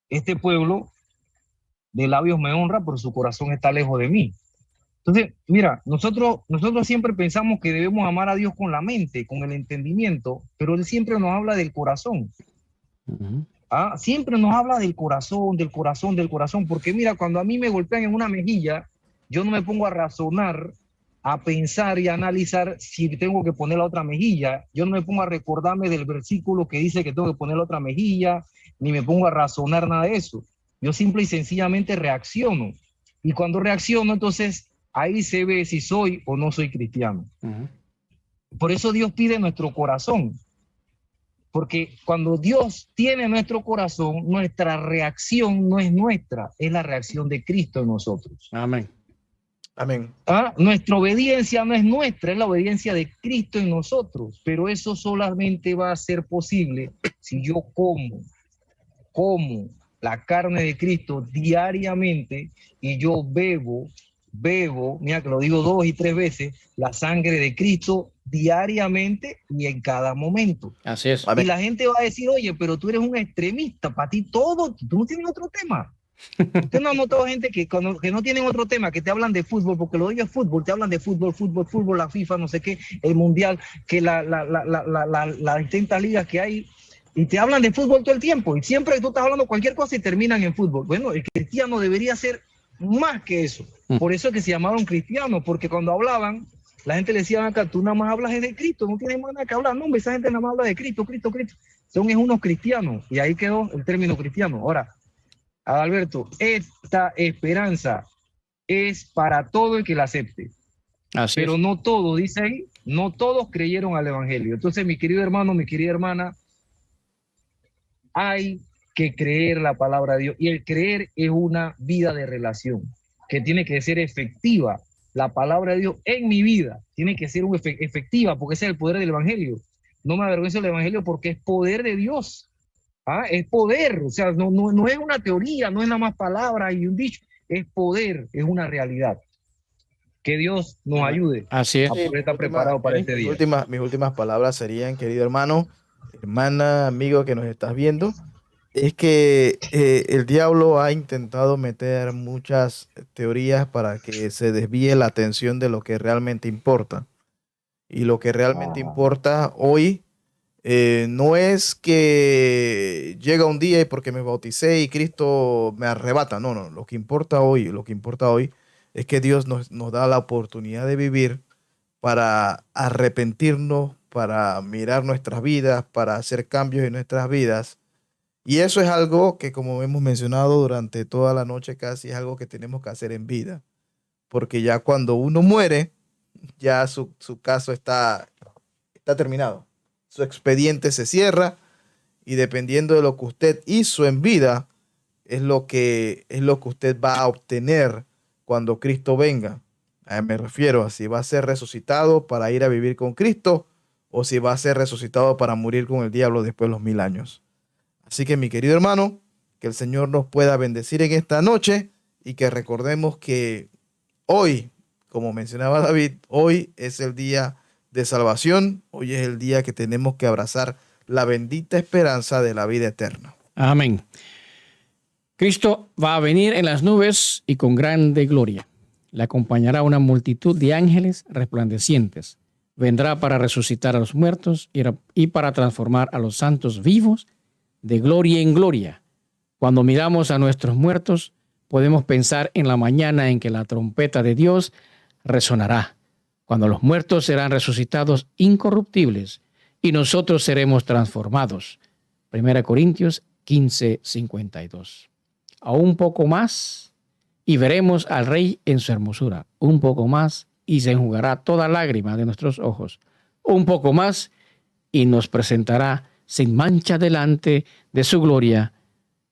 este pueblo de labios me honra, pero su corazón está lejos de mí. Entonces, mira, nosotros siempre pensamos que debemos amar a Dios con la mente, con el entendimiento, pero Él siempre nos habla del corazón. Siempre nos habla del corazón, del corazón, del corazón, porque mira, cuando a mí me golpean en una mejilla, yo no me pongo a razonar, a pensar y a analizar si tengo que poner la otra mejilla. Yo no me pongo a recordarme del versículo que dice que tengo que poner la otra mejilla, ni me pongo a razonar nada de eso. Yo simple y sencillamente reacciono. Y cuando reacciono, entonces ahí se ve si soy o no soy cristiano. Por eso Dios pide nuestro corazón. Porque cuando Dios tiene nuestro corazón, nuestra reacción no es nuestra, es la reacción de Cristo en nosotros. Amén. Amén. Nuestra obediencia no es nuestra, es la obediencia de Cristo en nosotros. Pero eso solamente va a ser posible si yo como la carne de Cristo diariamente y yo bebo, mira que lo digo 2 y 3 veces, la sangre de Cristo diariamente y en cada momento. Así es. Y la gente va a decir, oye, pero tú eres un extremista, para ti todo, tú no tienes otro tema. Usted no ha notado gente que no tienen otro tema, que te hablan de fútbol, porque lo de ellos es fútbol, te hablan de fútbol, la FIFA, no sé qué, el mundial, que las distintas ligas que hay, y te hablan de fútbol todo el tiempo, y siempre tú estás hablando cualquier cosa y terminan en fútbol. Bueno, el cristiano debería ser más que eso. Por eso es que se llamaron cristianos, porque cuando hablaban, la gente le decía acá, tú nada más hablas de Cristo, no tienes más nada que hablar. No, hombre, esa gente nada más habla de Cristo. Son unos cristianos, y ahí quedó el término cristiano. Ahora, Adalberto, esta esperanza es para todo el que la acepte. Así pero es. no todos, dice ahí, no todos creyeron al evangelio. Entonces, mi querido hermano, mi querida hermana, hay que creer la palabra de Dios. Y el creer es una vida de relación que tiene que ser efectiva. La palabra de Dios en mi vida tiene que ser efectiva, porque ese es el poder del evangelio. No me avergüenzo del evangelio porque es poder de Dios. Es poder, o sea, no es una teoría, no es nada más palabra y un dicho, es poder, es una realidad. Que Dios nos ayude Así es. a poder estar preparado para este día. Mis últimas palabras serían, querido hermano, hermana, amigo que nos estás viendo, es que el diablo ha intentado meter muchas teorías para que se desvíe la atención de lo que realmente importa. Y lo que realmente importa hoy no es que llega un día y porque me bauticé y Cristo me arrebata. No, no. Lo que importa hoy es que Dios nos da la oportunidad de vivir para arrepentirnos, para mirar nuestras vidas, para hacer cambios en nuestras vidas. Y eso es algo que, como hemos mencionado durante toda la noche casi, es algo que tenemos que hacer en vida. Porque ya cuando uno muere, ya su caso está terminado. Su expediente se cierra y dependiendo de lo que usted hizo en vida, es lo que usted va a obtener cuando Cristo venga. Me refiero a si va a ser resucitado para ir a vivir con Cristo o si va a ser resucitado para morir con el diablo después de los 1000 años. Así que, mi querido hermano, que el Señor nos pueda bendecir en esta noche y que recordemos que hoy, como mencionaba David, hoy es el día de salvación, hoy es el día que tenemos que abrazar la bendita esperanza de la vida eterna. Amén. Cristo va a venir en las nubes y con grande gloria. Le acompañará una multitud de ángeles resplandecientes. Vendrá para resucitar a los muertos y para transformar a los santos vivos de gloria en gloria. Cuando miramos a nuestros muertos, podemos pensar en la mañana en que la trompeta de Dios resonará, cuando los muertos serán resucitados incorruptibles y nosotros seremos transformados. 1 Corintios 15:52. Aún poco más y veremos al Rey en su hermosura. Un poco más y se enjugará toda lágrima de nuestros ojos. Un poco más y nos presentará sin mancha delante de su gloria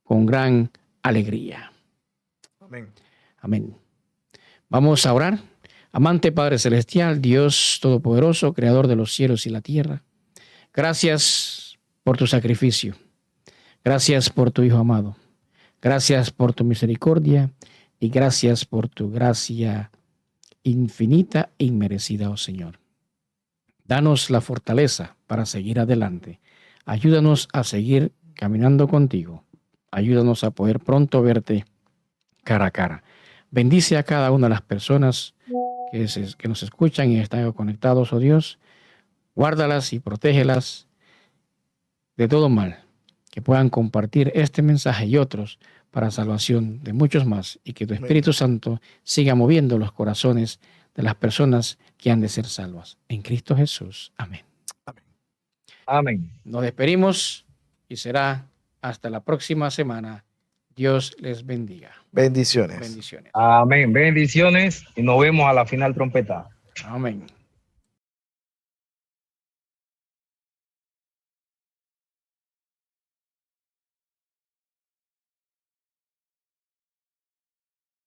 con gran alegría. Amén. Amén. Vamos a orar. Amante Padre Celestial, Dios Todopoderoso, Creador de los cielos y la tierra, gracias por tu sacrificio. Gracias por tu Hijo amado. Gracias por tu misericordia y gracias por tu gracia infinita e inmerecida, oh Señor. Danos la fortaleza para seguir adelante. Ayúdanos a seguir caminando contigo. Ayúdanos a poder pronto verte cara a cara. Bendice a cada una de las personas que nos escuchan y están conectados, oh Dios. Guárdalas y protégelas de todo mal. Que puedan compartir este mensaje y otros para salvación de muchos más y que tu Espíritu Santo siga moviendo los corazones de las personas que han de ser salvas. En Cristo Jesús. Amén. Amén. Nos despedimos y será hasta la próxima semana. Dios les bendiga. Bendiciones. Bendiciones. Amén. Bendiciones y nos vemos a la final trompeta. Amén.